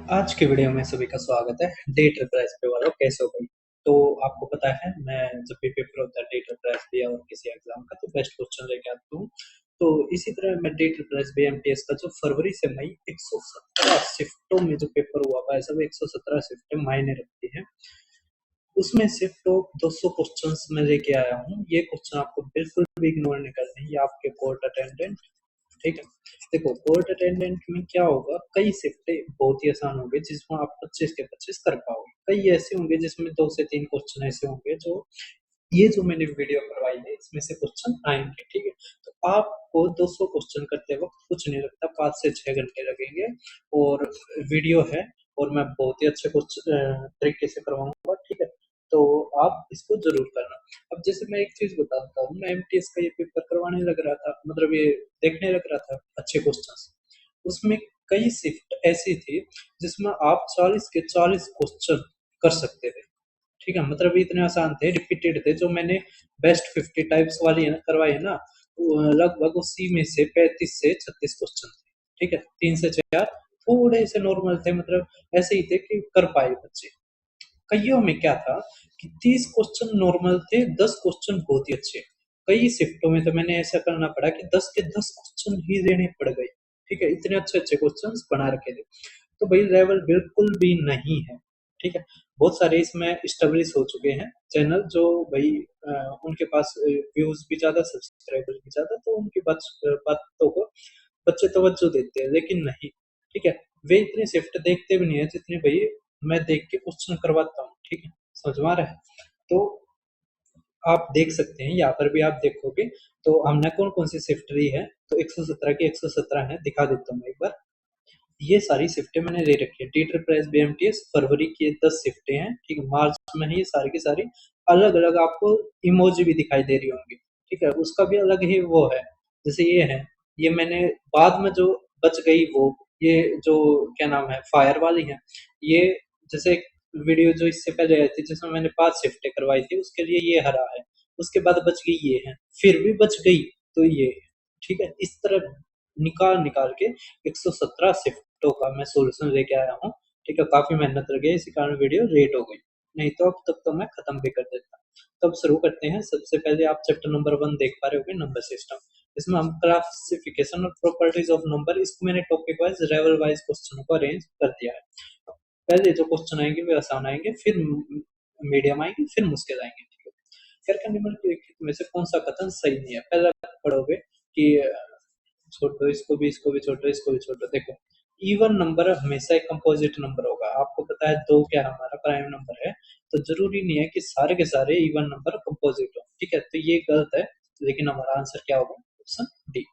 आज के वीडियो में सभी का स्वागत है। डे ट्रिपल एस पे वालों, कैसे हो भाई? तो आपको पता है, मैं जब भी पेपर होता है डे ट्रिपल एस बी या और किसी एग्जाम का, तो बेस्ट क्वेश्चन लेके आता हूँ। तो इसी तरह मैं D triple S B MTS का जो फरवरी से मई 117 शिफ्टों में जो पेपर हुआ, भाई सब 117 शिफ्टें मायने रखती है। उसमें से टॉप 200 क्वेश्चंस मैं लेके आया हूँ। ये क्वेश्चन आपको बिल्कुल भी इग्नोर नहीं करने, ये आपके कोर्ट अटेंडेंट। ठीक है, देखो कोर्ट अटेंडेंट में क्या होगा, कई शिफ्टें बहुत ही आसान होंगे जिसमें आप 25 के 25 कर पाओगे। कई ऐसे होंगे जिसमें 2 से 3 क्वेश्चन ऐसे होंगे जो ये जो मैंने वीडियो करवाई है इसमें से क्वेश्चन आएंगे। ठीक है, तो आपको 200 क्वेश्चन करते वक्त कुछ नहीं लगता, 5 से 6 घंटे लगेंगे। और वीडियो है और मैं बहुत ही अच्छे तरीके से करवाऊंगा। ठीक है, तो आप इसको जरूर करना। अब जैसे मैं एक चीज बताता हूँ, मैं एमटीएस का ये पेपर करवाने लग रहा था, मतलब ये देखने लग रहा था अच्छे क्वेश्चन। उसमें कई शिफ्ट ऐसी थी जिसमें आप 40 के 40 क्वेश्चन कर सकते थे। ठीक है, मतलब इतने आसान थे, रिपीटेड थे। जो मैंने बेस्ट 50 टाइप्स वाली है ना करवाई है ना, लगभग उसी में से 35 से 36 क्वेश्चन थे। ठीक है, 3 से 4 थोड़े से नॉर्मल थे, मतलब ऐसे ही थे कि कर पाए बच्चे। कईयों में क्या था कि 30 क्वेश्चन नॉर्मल थे, 10 क्वेश्चन बहुत ही अच्छे। कई शिफ्टों में तो मैंने ऐसा करना पड़ा कि 10 के 10 क्वेश्चन ही देने पड़ गए। ठीक है, इतने अच्छे अच्छे क्वेश्चन बना रखे थे। तो भाई लेवल बिल्कुल भी नहीं है। ठीक है, बहुत सारे इसमें स्टेब्लिश हो चुके हैं चैनल, जो भाई अ, उनके पास व्यूज भी ज्यादा, सब्सक्राइबर्स भी ज्यादा, तो उनकी बातों को बच्चे तवज्जो देते हैं, लेकिन नहीं। ठीक है, वे इतने शिफ्ट देखते भी नहीं है जितने भाई मैं देख के क्वेश्चन करवाता हूँ। ठीक है, समझ में आ रहा है? तो आप देख सकते हैं, यहाँ पर भी आप देखोगे तो हमने कौन कौन सी शिफ्ट ली है। तो 117 की 117 है, दिखा देता हूँ एक बार। ये सारी शिफ्टें मैंने ले रखी है। T triple S B M T S फरवरी की 10 शिफ्टें हैं। ठीक है, मार्च में ही ये सारी की सारी अलग अलग आपको इमोजी भी दिखाई दे रही होंगी। ठीक है, उसका भी अलग ही वो है। जैसे ये है, ये मैंने बाद में जो बच गई वो, ये जो क्या नाम है, फायर वाली है। ये जैसे वीडियो जो इससे पहले आई थी जिसमें मैंने 5 शिफ्टें करवाई थी, उसके लिए ये हरा है। उसके बाद बच गई ये है, फिर भी बच गई तो ये है। ठीक है, इस तरह निकाल निकाल के 117 शिफ्टों का मैं सोल्यूशन लेके आया हूँ। ठीक है, काफी मेहनत लगी, इसी कारण वीडियो लेट हो गई। नहीं तो अब तक तो मैं खत्म भी कर देता। तो अब शुरू करते हैं। सबसे पहले आप चैप्टर नंबर 1 देख पा रहे होगे, नंबर सिस्टम। इसमें हम क्लासिफिकेशन और प्रॉपर्टीज ऑफ नंबर, इसको मैंने टॉपिक वाइज लेवल वाइज क्वेश्चनों को अरेंज कर दिया है। पहले जो क्वेश्चन आएंगे वे आसान आएंगे, फिर मीडियम आएंगे, फिर मुश्किल आएंगे। ठीक है, करके निम्नलिखित में से कौन सा कथन सही नहीं है? पहला पढ़ोगे कि छोड़ दो इसको भी, इसको भी छोड़ दो, इसको भी छोड़ दो। देखो, इवन नंबर हमेशा एक कंपोजिट नंबर होगा। आपको पता है दो क्या हमारा प्राइम नंबर है, तो जरूरी नहीं है कि सारे के सारे इवन नंबर कंपोजिट हो। ठीक है, तो ये गलत है, लेकिन हमारा आंसर क्या होगा? Option D.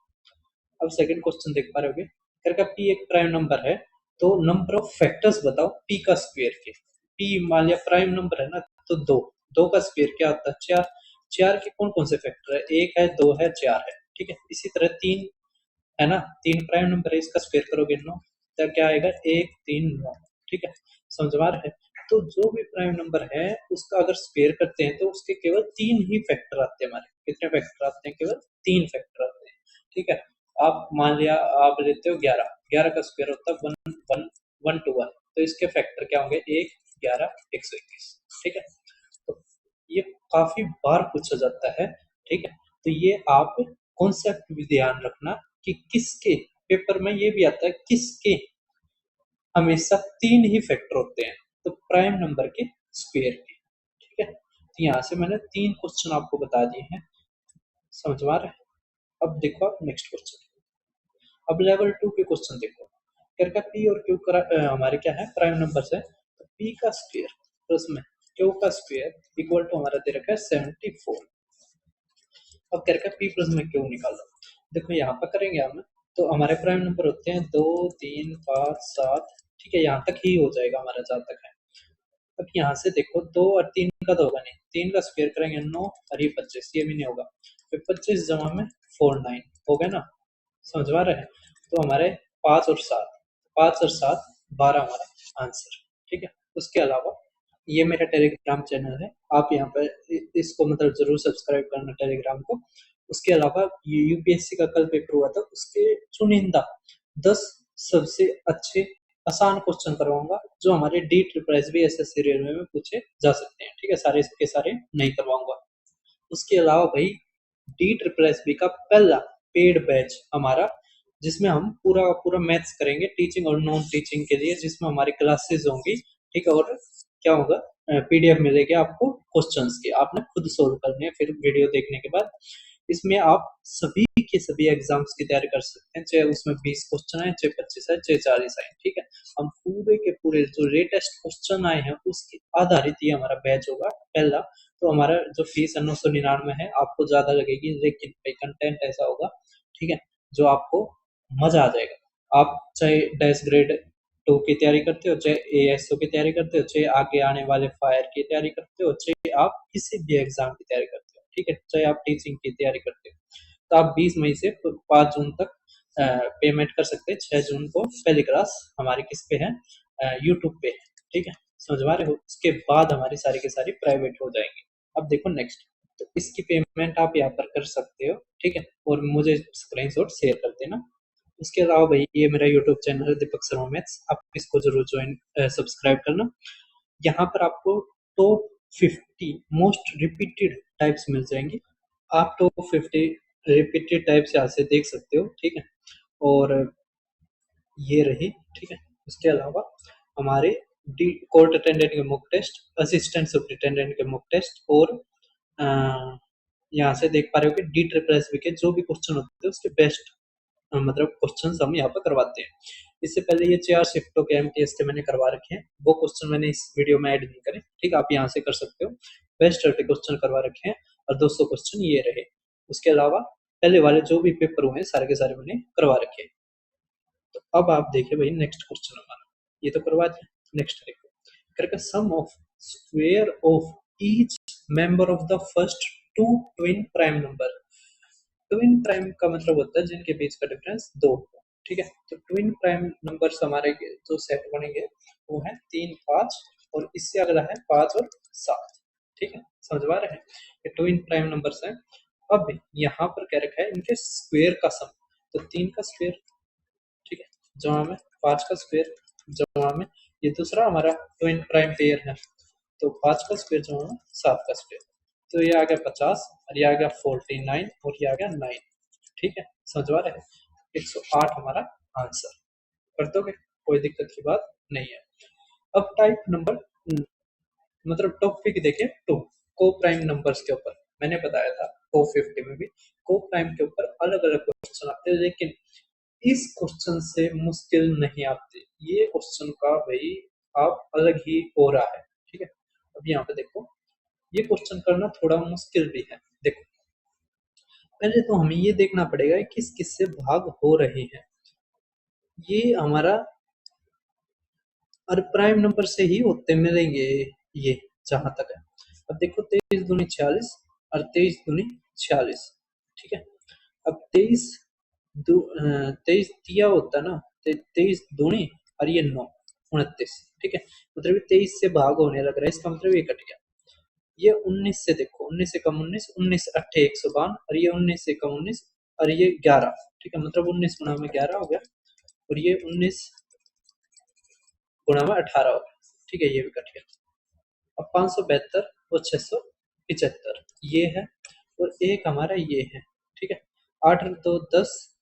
अब सेकंड क्वेश्चन देख पा रहे होगे, करके पी एक प्राइम नंबर है, तो नंबर ऑफ फैक्टर्स बताओ पी का स्क्वायर के। पी मान लिया प्राइम नंबर है ना, तो दो, दो का स्क्वायर क्या होता है? 4। 4 के कौन कौन से फैक्टर है? एक है, दो है, 4 है। ठीक है, इसी तरह 3 है ना, 3 प्राइम नंबर है, इसका स्क्वायर करोगे 9, तो क्या आएगा? 1 3 9। ठीक है, समझ में आ रहा है? तो जो भी प्राइम नंबर है उसका अगर स्क्वायर करते हैं तो उसके केवल 3 ही फैक्टर आते हैं हमारे। कितने फैक्टर आते हैं? केवल 3 फैक्टर आते हैं। ठीक है, आप मान लिया आप लेते हो 11, 11 का स्क्वायर होता है 1 1 1 to 1, तो इसके फैक्टर क्या होंगे? 1 11 121। ठीक है, तो ये काफी बार पूछा जाता है। ठीक है, तो ये आप कॉन्सेप्ट भी ध्यान रखना कि किसके, पेपर में ये भी आता है किसके हमेशा 3 ही फैक्टर होते हैं, तो प्राइम नंबर के स्क्वायर के। ठीक है, तो यहाँ से मैंने 3 क्वेश्चन आपको बता दिए हैं। समझ में आ रहा है? अब देखो आप नेक्स्ट क्वेश्चन। अब लेवल 2 के क्वेश्चन देखो। करके पी और क्यू का हमारे क्या है? प्राइम नंबर है, तो पी का स्क्वायर प्लस में क्यू का स्क्वायर इक्वल टू हमारा दे रखा है 74। अब क्या रखा है? पी प्लस में क्यू निकालो। देखो यहाँ पर करेंगे हम, तो हमारे प्राइम नंबर होते हैं 2 3 5 7। ठीक है, यहाँ तक ही हो जाएगा हमारा जहाँ तक है। अब यहाँ से देखो 2 और 3 का तो होगा नहीं, 3 का स्क्वायर करेंगे 9 और ये 25, ये भी नहीं होगा। फिर 25 जमा में 4 9 हो गया ना? समझ में आ रहा है? तो हमारे 5 और 7, 5 और 7 12 हमारा आंसर। ठीक है, उसके अलावा ये मेरा टेलीग्राम चैनल है, आप यहाँ पर इसको मतलब जरूर सब्सक्राइब करना टेलीग्राम को। उसके अलावा ये यूपीएससी का कल पेपर हुआ था, उसके चुनिंदा 10 सबसे अच्छे आसान क्वेश्चन करवाऊंगा जो हमारे D triple S B SSC railway सी रेलवे में पूछे जा सकते हैं, ठीक है, सारे के सारे नहीं करवाऊंगा। उसके अलावा भाई डी ट्रिपल एस बी का पहला पेड बैच हमारा, जिसमें हम पूरा पूरा मैथ्स करेंगे टीचिंग और नॉन टीचिंग के लिए, जिसमें हमारी क्लासेस होंगी, ठीक है, और क्या होगा, पीडीएफ मिलेगी आपको क्वेश्चंस की, आपने खुद सोल्व करने हैं फिर वीडियो देखने के बाद। इसमें आप सभी के सभी एग्जाम्स की तैयारी कर सकते हैं, चाहे उसमें 20 क्वेश्चन आए, चाहे 25 आए, चाहे 40 आए, ठीक है। हम पूरे के पूरे जो लेटेस्ट क्वेश्चन आए हैं उसके आधारित ये हमारा बैच होगा पहला। तो हमारा जो फीस है 999 है, आपको ज्यादा लगेगी लेकिन भाई कंटेंट ऐसा होगा, ठीक है, जो आपको मजा आ जाएगा। आप चाहे डैश ग्रेड 2 की तैयारी करते हो, चाहे एएसओ की तैयारी करते हो, चाहे आगे आने वाले फायर की तैयारी करते हो, चाहे आप किसी भी एग्जाम की तैयारी करते हो, ठीक है, चाहे आप टीचिंग की तैयारी करते हो, तो आप 20 मई से 5 जून तक पेमेंट कर सकते हैं। 6 जून को पहली क्लास हमारी किस पे है, यूट्यूब पे है, ठीक है, समझ पा रहे हो। उसके बाद हमारी सारी की सारी प्राइवेट हो जाएंगी। अब देखो नेक्स्ट, तो इसकी पेमेंट आप यहाँ पर कर सकते हो, ठीक है, और मुझे स्क्रीनशॉट शेयर कर देना। उसके अलावा भाई ये मेरा यूट्यूब चैनल है दीपक शर्मा मैथ्स, आप इसको जरूर ज्वाइन सब्सक्राइब करना। यहाँ पर आपको टॉप 50 मोस्ट रिपीटेड टाइप्स मिल जाएंगी। आप टॉप 50 रिपीटेड टाइप्स यहाँ से देख सकते हो, ठीक है, और ये रही, ठीक है। उसके अलावा हमारे डी कोर्ट अटेंडेंट के मॉक टेस्ट, असिस्टेंट सुपरिटेंडेंट के मॉक टेस्ट, और यहाँ से देख पा रहे हो कि डी ट्रिपल एस बी के जो भी क्वेश्चन होते हैं उसके बेस्ट मतलब क्वेश्चन हम यहाँ पर करवाते हैं। इससे पहले ये 4 शिफ्टों के एमटीएस के मैंने करवा रखे हैं, वो क्वेश्चन मैंने इस वीडियो में ऐड नहीं करे, ठीक है, आप यहाँ से कर सकते हो। बेस्ट 30 क्वेश्चन करवा रखे हैं और 200 क्वेश्चन ये रहे। उसके अलावा पहले वाले जो भी पेपर हुए हैं सारे के सारे मैंने करवा रखे हैं। तो अब आप देखिए भाई नेक्स्ट क्वेश्चन हमारा, ये तो करवा दिया। नेक्स्ट देखो, करके sum of square of each member of the first two twin prime number. Twin prime का मतलब होता है जिनके बीच का डिफरेंस 2 हो, ठीक है। तो ट्विन प्राइम नंबर्स हमारे जो सेट बनेंगे वो है 3, 5, और इससे अगला है 5 और 7, ठीक है, समझ पा रहे हैं, ये ट्विन प्राइम नंबर्स हैं। अब यहाँ पर क्या रखा है, इनके स्क्वायर का सम, तो 3 का स्क्वायर, ठीक है, जमा में 5 का स्क्वायर, जमा में ये दूसरा हमारा ट्विन प्राइम पेयर है, तो 5 का स्क्वायर जमा में 7 का स्क्वायर, तो ये आ गया 50, और ये आ गया 49, और ये आ गया 9, ठीक है, समझवा रहे हैं। 108 हमारा आंसर कर दोगे, कोई दिक्कत की बात नहीं है। अब टाइप नंबर मतलब टॉपिक देखिए 2, को प्राइम नंबर्स के ऊपर मैंने बताया था को 50 में भी को प्राइम के ऊपर अलग अलग क्वेश्चन आते हैं, लेकिन इस क्वेश्चन से मुश्किल नहीं आते, ये क्वेश्चन का भाई आप अलग ही हो रहा है, ठीक है। अब यहाँ पे देखो, ये क्वेश्चन करना थोड़ा मुश्किल भी है। देखो पहले तो हमें ये देखना पड़ेगा किस किस से भाग हो रहे हैं, ये हमारा और प्राइम नंबर से ही होते मिलेंगे, ये जहां तक है। अब देखो 23 दूनी 46 और 23 दूनी 46, ठीक है। अब 23 दिया होता ना, 23 दूनी और ये 9, 29, ठीक है, मतलब 23 से भाग होने लग रहा है, इसका मतलब ये कट गया। ये 19 से देखो, 19 से कम 19, 19 अट्ठे 152, और ये 19 से कम 19, और ये 11, ठीक है, मतलब 19 गुना में 11 हो गया, और ये 19 गुणा में 18 हो गया, ठीक है, ये भी कट गया। अब 572 और 675 ये है, और एक हमारा ये है, ठीक है। 8 और 2 10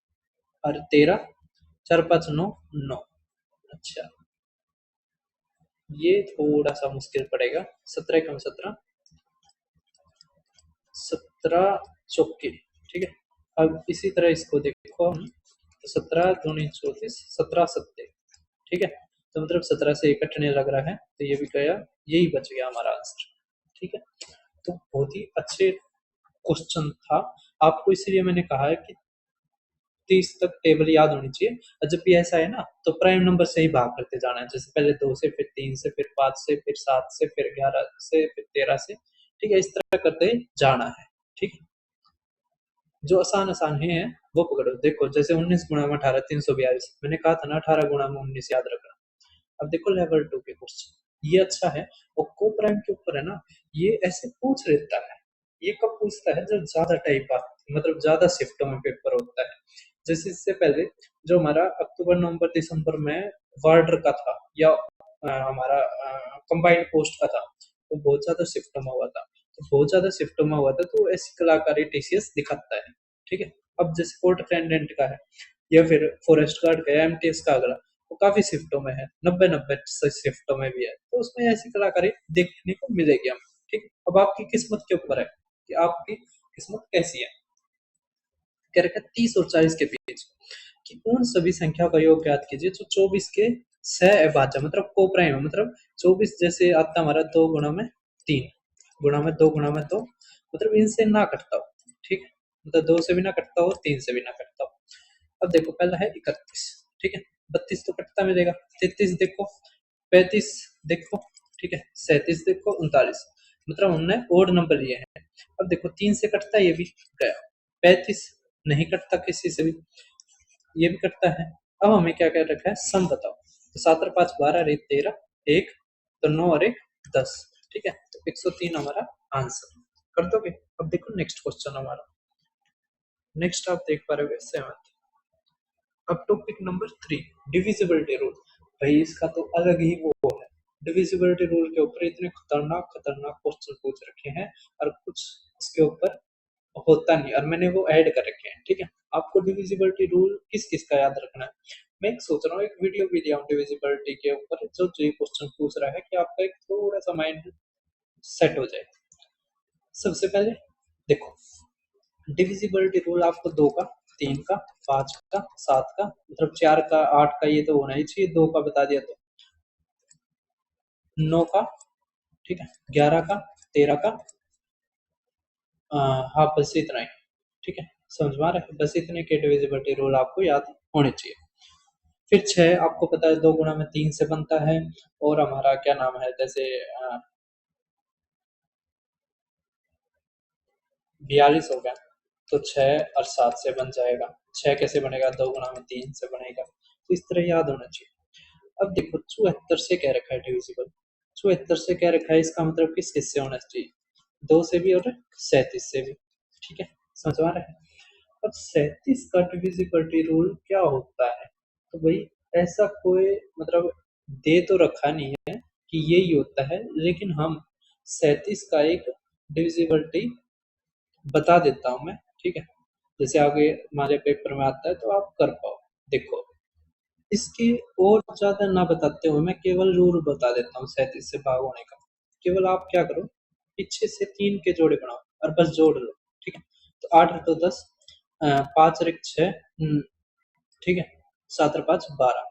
और 13, 4 5 9 9, अच्छा ये थोड़ा सा मुश्किल पड़ेगा। 17 कम 17, 17 चौके, ठीक है। अब इसी तरह इसको देखो हम, तो 17 दूनी 34, 17 सत्ते, ठीक है, तो मतलब 17 से कटने लग रहा है, तो ये भी गया, यही बच गया हमारा आंसर, ठीक है। तो बहुत ही अच्छे क्वेश्चन था, आपको इसलिए मैंने कहा है कि 30 तक टेबल याद होनी चाहिए, और जब भी ऐसा है ना तो प्राइम नंबर से ही भाग करते जाना है, जैसे पहले 2 से, फिर 3 से, फिर 5 से, फिर 7 से, फिर 11 से, फिर 13 से, ठीक है, इस तरह करते जाना है, ठीक है। जो आसान आसान है वो पकड़ो। देखो जैसे 19 गुणा में 18 342, मैंने कहा था ना 18 गुणा में 19 याद रखना। अब देखो लेवल 2 के क्वेश्चन, ये अच्छा है, और को प्राइम के ऊपर है ना, ये ऐसे पूछ लेता है, ये कब पूछता है जब ज्यादा टाइप आती, मतलब ज्यादा शिफ्टों में पेपर होता है। जैसे इससे पहले जो हमारा अक्टूबर नवंबर दिसंबर में वार्डर का था या हमारा कंबाइंड पोस्ट का था, वो बहुत ज्यादा शिफ्टों में हुआ था। तो बहुत ज्यादा शिफ्टों में हुआ था तो ऐसी कलाकारी टीसीएस दिखाता है। ठीक है। अब जैसे कोर्ट अटेंडेंट का है या फिर फॉरेस्ट गार्ड का है, एमटीएस का अगला, वो काफी शिफ्टों में है, 90-90 शिफ्टों में भी है, तो उसमें ऐसी कलाकारी देखने को मिलेगी हमें। ठीक है। अब आपकी किस्मत के ऊपर है कि आपकी किस्मत कैसी है। कह रखा है 30 और 40 के बीच कि उन सभी संख्या का योग ज्ञात कीजिए जो 24 के सह अभाज्य मतलब कोप्राइम है। मतलब 24 जैसे आता हमारा 2 गुणा में 3 गुणा में 2 गुणा में 2, मतलब इनसे ना कटता हो। ठीक है। मतलब 2 से भी ना कटता हो, 3 से भी ना कटता हो। अब देखो पहला है 31। ठीक है। 32 तो कटता मिलेगा। 33 देखो, 35 देखो, ठीक है, 37 देखो, 39, मतलब हमने ओड नंबर लिए हैं। अब देखो 3 से कटता है, ये भी गया। 35 नहीं कटता किसी से भी, ये भी कटता है। अब हमें क्या क्या रखा है, सम बताओ। तो 7 और 5 12 और 1 13, 1 तो 9 और 1 10। ठीक है। तो 103 हमारा आंसर कर दोगे। अब देखो नेक्स्ट क्वेश्चन हमारा, नेक्स्ट आप देख पा रहे हो 7। अब टॉपिक नंबर 3, डिविजिबिलिटी रूल। भाई इसका तो अलग ही वो है। डिविजिबिलिटी रूल के ऊपर इतने खतरनाक खतरनाक क्वेश्चन पूछ रखे हैं, और कुछ इसके ऊपर होता नहीं, और मैंने वो ऐड कर रखे हैं। ठीक है। आपको डिविजिबिलिटी रूल किस किस का याद रखना है, मैं एक सोच रहा हूँ एक वीडियो भी दिया हूँ डिविजिबिलिटी के ऊपर, जो जो क्वेश्चन पूछ रहा है कि आपका एक थोड़ा सा माइंड सेट हो जाए। सबसे पहले देखो, डिविजिबिलिटी रूल आपको 2 का, 3 का, 5 का, 7 का, मतलब 4 का, 8 का, ये तो होना ही चाहिए, 2 का बता दिया तो 9 का, ठीक है, 11 का, 13 का, हाँ बस इतना ही। ठीक है। समझ में आ रहा है, बस इतने के डिविजिबिलिटी रूल आपको याद होने चाहिए। फिर 6 आपको पता है 2 गुणा में 3 से बनता है, और हमारा क्या नाम है, जैसे 42 हो गया, तो 6 और 7 से बन जाएगा। 6 कैसे बनेगा, 2 गुणा में 3 से बनेगा, तो इस तरह याद होना चाहिए। अब देखो 74 से क्या रखा है डिविजिबल, 74 से क्या रखा है, इसका मतलब किस किस से होना चाहिए, 2 से भी और 37 से भी। ठीक है। समझ में आ रहा है। अब 37 का डिविजिबिलिटी रूल क्या होता है, तो भाई ऐसा कोई मतलब दे तो रखा नहीं है कि यही होता है, लेकिन हम 37 का एक डिविजिबिलिटी बता देता हूँ मैं। ठीक है। जैसे आगे हमारे पेपर में आता है तो आप कर पाओ। देखो, इसके और ज्यादा ना बताते हुए मैं केवल रूल बता देता हूँ 37 से भाग होने का। केवल आप क्या करो, पीछे से 3 के जोड़े बनाओ और बस जोड़ लो। ठीक है। तो 8 तो 10, 5 और 1 6, ठीक है, 7 और 5 12।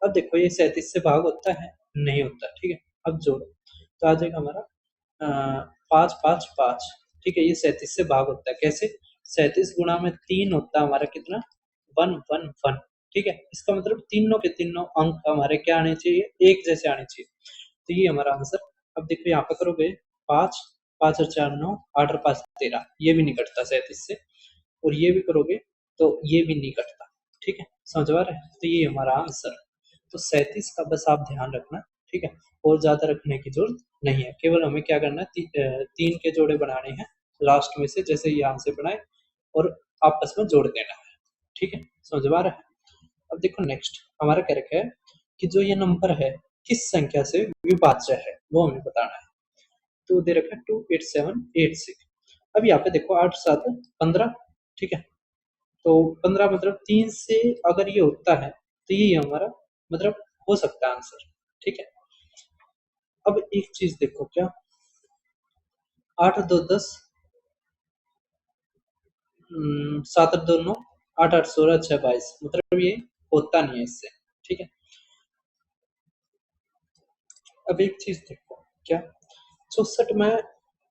अब देखो ये 37 से भाग होता है, नहीं होता। ठीक है। अब जोड़ो तो आ जाएगा हमारा 5 5 5। ठीक है। ये 37 से भाग होता है कैसे, 37 गुणा में 3 होता है हमारा कितना, 1 1 1। ठीक है। इसका मतलब तीनों के तीनों अंक हमारे क्या आने चाहिए, एक जैसे आने चाहिए। तो ये हमारा आंसर। अब देखो यहाँ पे करोगे 5, 5 और 4 9, 8 और 5 13, ये भी नहीं कटता 37 से, और ये भी करोगे तो ये भी नहीं कटता। ठीक है। समझ आ रहा है। तो ये हमारा आंसर। तो 37 का बस आप ध्यान रखना। ठीक है। और ज्यादा रखने की जरूरत नहीं है, केवल हमें क्या करना है, 3 के जोड़े बनाने हैं लास्ट में से, जैसे यहाँ से बनाए, और आपस में जोड़ देना है। ठीक है। समझ आ रहा है। अब देखो नेक्स्ट हमारा क्या रखा है कि जो ये नंबर है किस संख्या से विभाज्य है, वो हमें बताना है। तो दे रखा है 28786। अब यहाँ पे देखो 8 7 15। ठीक है। तो 15 मतलब 3 से अगर ये होता है तो ये हमारा मतलब हो सकता है आंसर। ठीक है। अब एक चीज देखो, क्या 8 2 10, 7 8 2 9, 8 8 16 6 22, मतलब ये होता नहीं है इससे। ठीक है। अब एक चीज देखो, क्या 64 में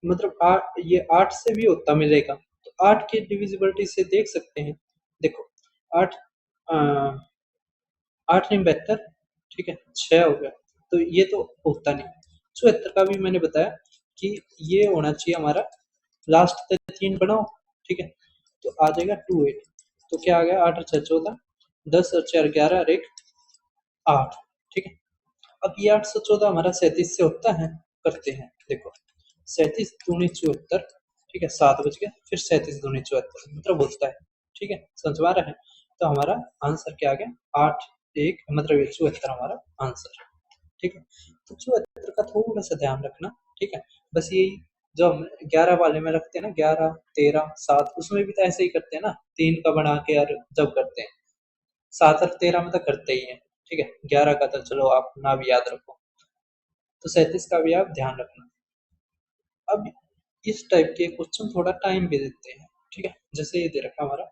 मतलब ये 8 से भी होता मिलेगा, तो 8 की डिविजिबिलिटी से देख सकते हैं। देखो 8, 8 नहीं 72। ठीक है। 6 हो गया, तो ये तो होता नहीं। 74 का भी मैंने बताया कि ये होना चाहिए हमारा, लास्ट तक 3 बनाओ। ठीक है। तो आ जाएगा 28। तो क्या आ गया, 8 और 6 14, 10 और 4 11 और 1 8। ठीक है। अब ये 814 हमारा 37 से होता है, करते हैं। देखो 37 दूनी 74। ठीक है। 7 बज गया, फिर 37 दूनी 74, मतलब होता है। ठीक है। समझ में आ रहा है। तो हमारा आंसर क्या आ गया, 8 एक मतलब ये 74 हमारा आंसर है। ठीक है, तो 74 का थोड़ा सा ध्यान रखना। ठीक है, बस यही जो हम 11 वाले में रखते हैं ना, 11 13 7, उसमें भी तो ऐसे ही करते हैं ना, 3 का बना के और जब करते हैं 7 और 13 में तो करते ही हैं। ठीक है, 11 का तो चलो आप ना भी याद रखो, तो 37 का भी आप ध्यान रखना। अब इस टाइप के क्वेश्चन थोड़ा टाइम भी देते हैं। ठीक है, जैसे ये दे रखा हमारा,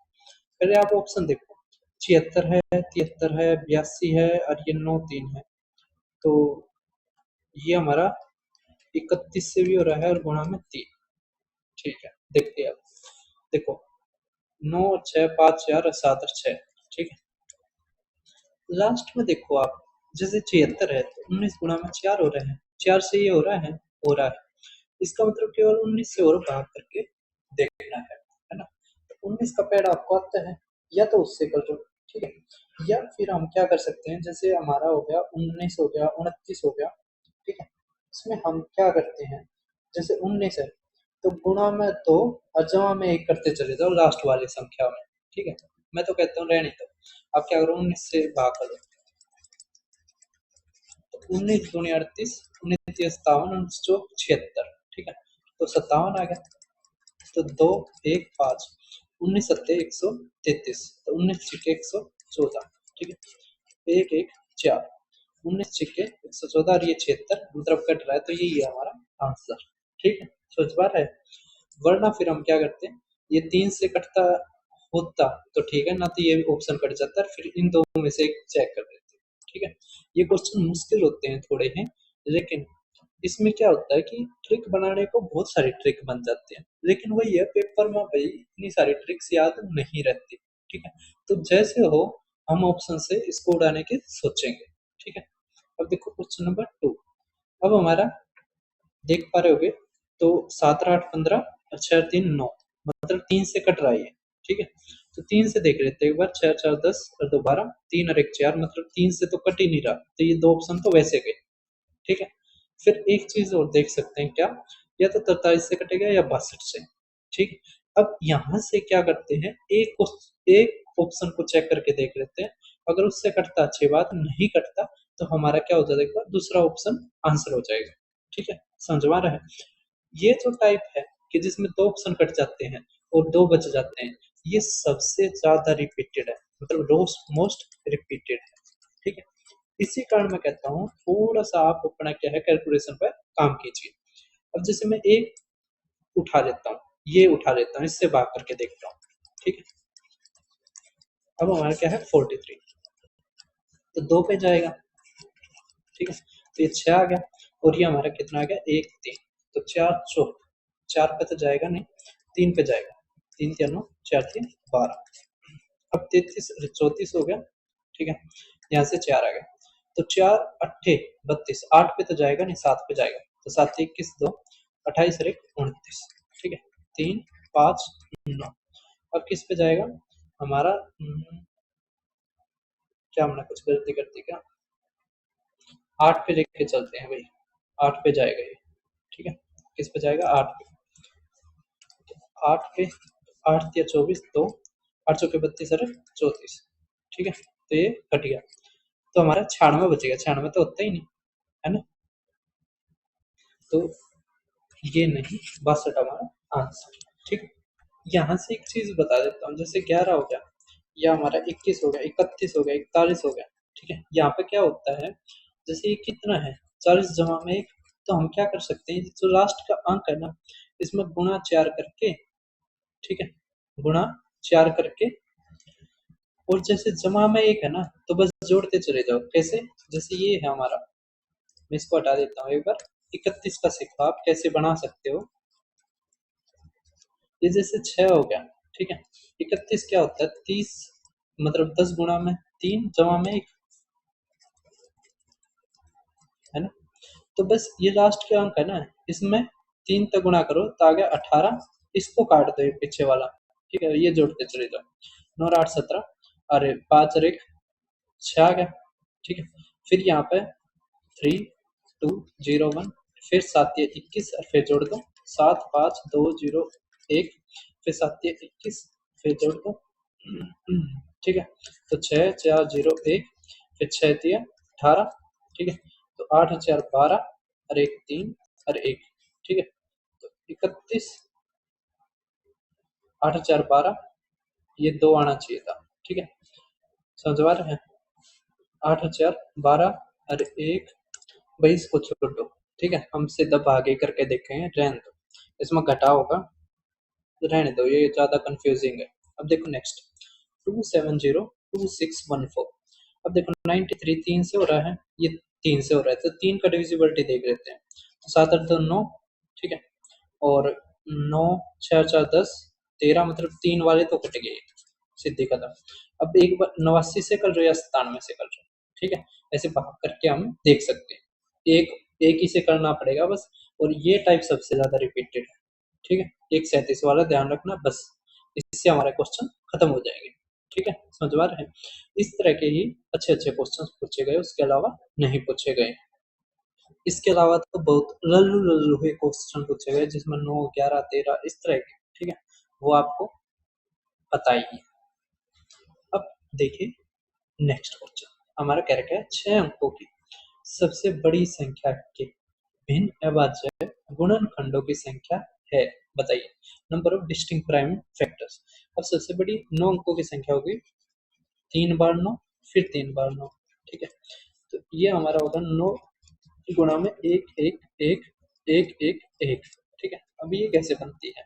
पहले आप ऑप्शन देखो, 76 है, 73 है, 82 है और ये 9 3 है। तो ये हमारा 31 से भी हो रहा है और गुणा में 3। ठीक है, देखते हैं आप, देखो 9 और 6 5 4 और 7 और 6। ठीक है, लास्ट में देखो आप, जैसे 76 है तो 19 गुणा में 4 हो रहे हैं, 4 से ये हो रहा है, इसका मतलब केवल 19 से और भाग करके देखना है ना। तो 19 का पेड़ आपको आता है, या तो उससे कर दो। ठीक है, या फिर हम क्या कर सकते हैं, जैसे हमारा हो गया 19 हो गया, 29 हो गया। ठीक है, इसमें हम क्या करते हैं, जैसे 19 है तो गुणा में 2 और जमा में 1 करते चले जाओ लास्ट वाली संख्या में। ठीक है, मैं तो कहता हूँ रहने दो, आप क्या करो 19 से भाग करो, तो 19 दूनी 38, 19 सत्तावन, 19 चौक 76। ठीक है, तो 57 आ गया, तो 2 1 5, 19 सत्ते 133, तो 19 छिके 114। ठीक है, 1 1 4, 19 छिके 114 और ये 76 मतलब कट रहा है, तो यही है हमारा आंसर। ठीक है, सोच पा रहे हैं, वरना फिर हम क्या करते हैं, ये 3 से कटता होता तो ठीक है ना, तो ये ऑप्शन कट जाता है, फिर इन दोनों में से एक चेक कर लेते हैं। ठीक है, ये क्वेश्चन मुश्किल होते हैं थोड़े हैं, लेकिन इसमें क्या होता है कि ट्रिक बनाने को बहुत सारी ट्रिक बन जाती है, लेकिन वही है, पेपर में भाई इतनी सारी ट्रिक्स याद नहीं रहती। ठीक है, तो जैसे हो हम ऑप्शन से इसको उड़ाने के सोचेंगे। ठीक है, अब देखो क्वेश्चन नंबर 2, अब हमारा देख पा रहे होगे, तो 7 और 8 15 और 6 और 3 9, मतलब 3 से कट रहा है ये। ठीक है, तो 3 से देख लेते हैं एक बार, 6 4 10 और 2 12, 3 और 1 4, मतलब 3 से तो कट ही नहीं रहा, तो ये दो ऑप्शन तो वैसे गए। ठीक है, फिर एक चीज और देख सकते हैं क्या, या तो 43 से कटेगा या 62 से। ठीक है, अब यहाँ से क्या करते हैं, एक ऑप्शन को चेक करके देख लेते हैं, अगर उससे कटता अच्छी बात, नहीं कटता तो हमारा क्या हो जाएगा, दूसरा ऑप्शन आंसर हो जाएगा। ठीक है, समझवा रहा है, ये जो टाइप है कि जिसमें दो ऑप्शन कट जाते हैं और दो बच जाते हैं, ये सबसे ज्यादा रिपीटेड है, मतलब मोस्ट रिपीटेड है। ठीक है, इसी कारण मैं कहता हूँ थोड़ा सा आप अपना क्या है कैलकुलेशन पर काम कीजिए। अब जैसे मैं एक उठा लेता हूँ, ये उठा लेता हूँ, इससे भाग करके देखता हूँ। ठीक है, अब हमारा क्या है 43, तो 2 पे जाएगा। ठीक है, तो ये 6 आ गया, और ये हमारा कितना आ गया 1 3, तो 4 चौक, 4 पे तो जाएगा नहीं, 3 पे जाएगा, 3 4 9 4 3 12। अब 33 34 हो गया। ठीक है, यहाँ से 4 आ गया, तो 4 अट्ठे 32, 8 पे तो जाएगा नहीं, 7 पे जाएगा, तो 7 21 2, 28 और 1 29। ठीक है, 3 5 9, अब किस पे जाएगा हमारा, क्या हमने कुछ गलती कर दी क्या, 8 पे लेके चलते हैं भाई, 8 पे जाएगा ये। ठीक है, किस पे जाएगा 8 पे, 8 पे 8 या 24 2, 8 चौके 32 और 34। ठीक है, तो ये कट गया, तो हमारा 96 बचेगा, 96 तो होता ही नहीं है ना, तो ये नहीं, 62 हमारा आंसर। ठीक है, यहाँ से एक चीज बता देता हूँ, जैसे 11 हो गया, या हमारा 21 हो गया, 31 हो गया, 41 हो गया। ठीक है, यहाँ पे क्या होता है, जैसे ये कितना है 40 जमा में 1, तो हम क्या कर सकते हैं, जो लास्ट का अंक है ना, इसमें गुणा 4 करके, ठीक है, गुणा 4 करके, और जैसे जमा में 1 है ना, तो बस जोड़ते चले जाओ। कैसे, जैसे ये है हमारा, मैं इसको हटा देता हूँ एक बार, 31 का सीखो आप कैसे बना सकते हो, ये जैसे 6 हो गया। ठीक है, 31 क्या होता है 30, मतलब 10 गुणा में 3 जमा में 1, है ना, तो बस ये लास्ट के अंक है ना, इसमें 3 तक गुणा करो तो आ गया 18, इसको काट दो ये पीछे वाला। ठीक है, ये जोड़ते चले जाओ, 9 और 8 17, अरे 5 और 1 6 आ गया। ठीक है, फिर यहाँ पे 3 2 0 1, फिर 7 या 21 और फिर जोड़ दो, 7 5 2 0 1, फिर 7 या 21, फिर जोड़ दो। ठीक है, तो 6 4 0 1, फिर 6 दिया 18, ठीक है। तो 8 और 4 12 और 1 3 और 1, ठीक है। तो 31, 8 और 4 12, ये 2 आना चाहिए था, ठीक है। समझ आ रहा है? 8 और 4 12 और 1, भाई इसको छोड़ दो, ठीक है। हम सीधा आगे करके देखेंगे, रहने दो, इसमें घटा होगा, रहने दो, ये ज्यादा कंफ्यूजिंग है। अब देखो नेक्स्ट, 2702614। अब देखो 93 3 से हो रहा है, ये 3 से हो रहा है, तो 3 का डिविजिबिलिटी देख लेते हैं। तो 7 8 2 9, ठीक है। और 9 6 4 10 13, मतलब 3 वाले तो कट गए, सीधी कदम। अब एक बार 89 से कर रहे हो या 97 से कर रहे हो, ठीक है। ऐसे भाग करके हम देख सकते हैं, एक एक ही से करना पड़ेगा बस। और ये टाइप सबसे ज्यादा रिपीटेड है, ठीक है। एक 37 वाला ध्यान रखना बस, इससे हमारे क्वेश्चन खत्म हो जाएंगे, ठीक है। समझ आ रहा है? इस तरह के ही अच्छे अच्छे क्वेश्चन पूछे गए, उसके अलावा नहीं पूछे गए। इसके अलावा तो बहुत लल्लू लल्लू हुए क्वेश्चन पूछे गए, जिसमें 9 11 13 इस तरह के, ठीक है। वो आपको पता ही है। अब देखिए नेक्स्ट क्वेश्चन, हमारा कह रखा है 6 अंकों की सबसे बड़ी संख्या के भिन्न अभाज्य गुणनखंडों की संख्या है, बताइए। Number of distinct prime factors. अब सबसे बड़ी 9 अंकों की संख्या होगी 3 बार 9, फिर 3 बार 9, ठीक है। तो ये हमारा होगा 9 गुणा में 1 1 1 1 1 1, ठीक है। अब ये कैसे बनती है?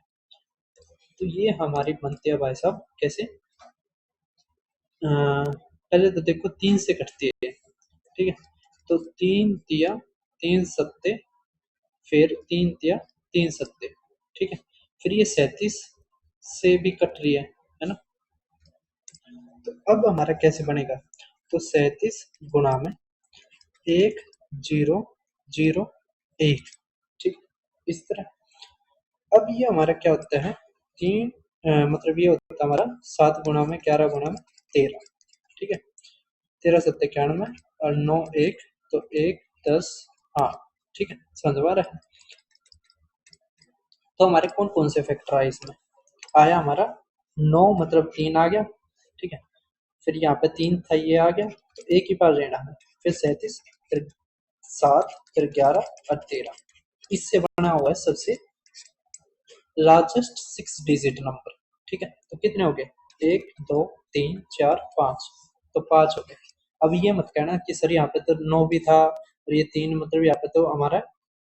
तो ये हमारी बनती है भाई साहब कैसे, पहले तो देखो 3 से कटती है, ठीक है। तो 3 तिया 3 सत्ते, फिर 3 तिया 3 सत्ते, ठीक है। फिर ये 37 से भी कट रही है ना। तो अब हमारा कैसे बनेगा? तो 37 गुणा में 1 0 0 1, ठीक, इस तरह। अब ये हमारा क्या होता है, तीन मतलब ये होता है हमारा 7 गुणा में 11 गुणा में 13, ठीक है। 13 सत्ते 91 और 9 1, तो 1 10 8, ठीक है। समझ में आ रहा है? तो हमारे कौन कौन से फैक्टर आए इसमें? आया हमारा 9, मतलब 3 आ गया, ठीक है। फिर यहाँ पे 3 था, ये आ गया, तो एक ही बार लेना है। फिर 37, फिर 7, फिर 11 और 13, इससे बना हुआ है सबसे लार्जेस्ट 6 डिजिट नंबर, ठीक है। तो कितने हो गए? 1 2 3 4 5, तो 5 हो गए। अब ये मत कहना कि सर यहाँ पे तो 9 भी था और ये 3, मतलब यहाँ पे तो हमारा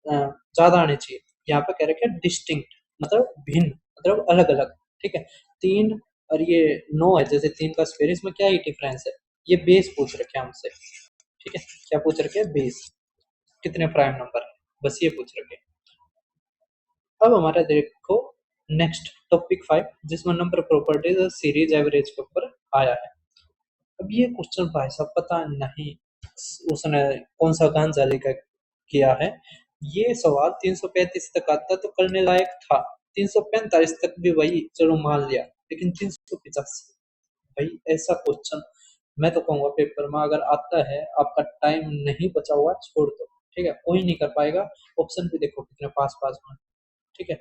ज्यादा आने चाहिए। यहाँ पे कह रखे हैं डिस्टिंक्ट, मतलब भिन्न, मतलब अलग अलग, ठीक है। 3 और ये 9 है, जैसे 3 का स्क्वायर, इसमें क्या ही डिफरेंस है? ये बेस पूछ रखे हैं हमसे, ठीक है। क्या पूछ रखे हैं? बेस, कितने प्राइम नंबर है, बस ये पूछ रखे हैं। अब हमारा देखो नेक्स्ट टॉपिक 5, जिसमें नंबर प्रॉपर्टीज और सीरीज एवरेज के ऊपर आया है। अब ये क्वेश्चन भाई साहब पता नहीं उसने कौन सा गांजा लेकर किया है। ये सवाल 335 तक आता तो करने लायक था, 345 तक भी वही चलो मान लिया, लेकिन 385, भाई ऐसा क्वेश्चन मैं तो कहूंगा पेपर में अगर आता है, आपका टाइम नहीं बचा हुआ, छोड़ दो, ठीक है। कोई नहीं कर पाएगा। ऑप्शन भी देखो कितने पास पास में, ठीक है।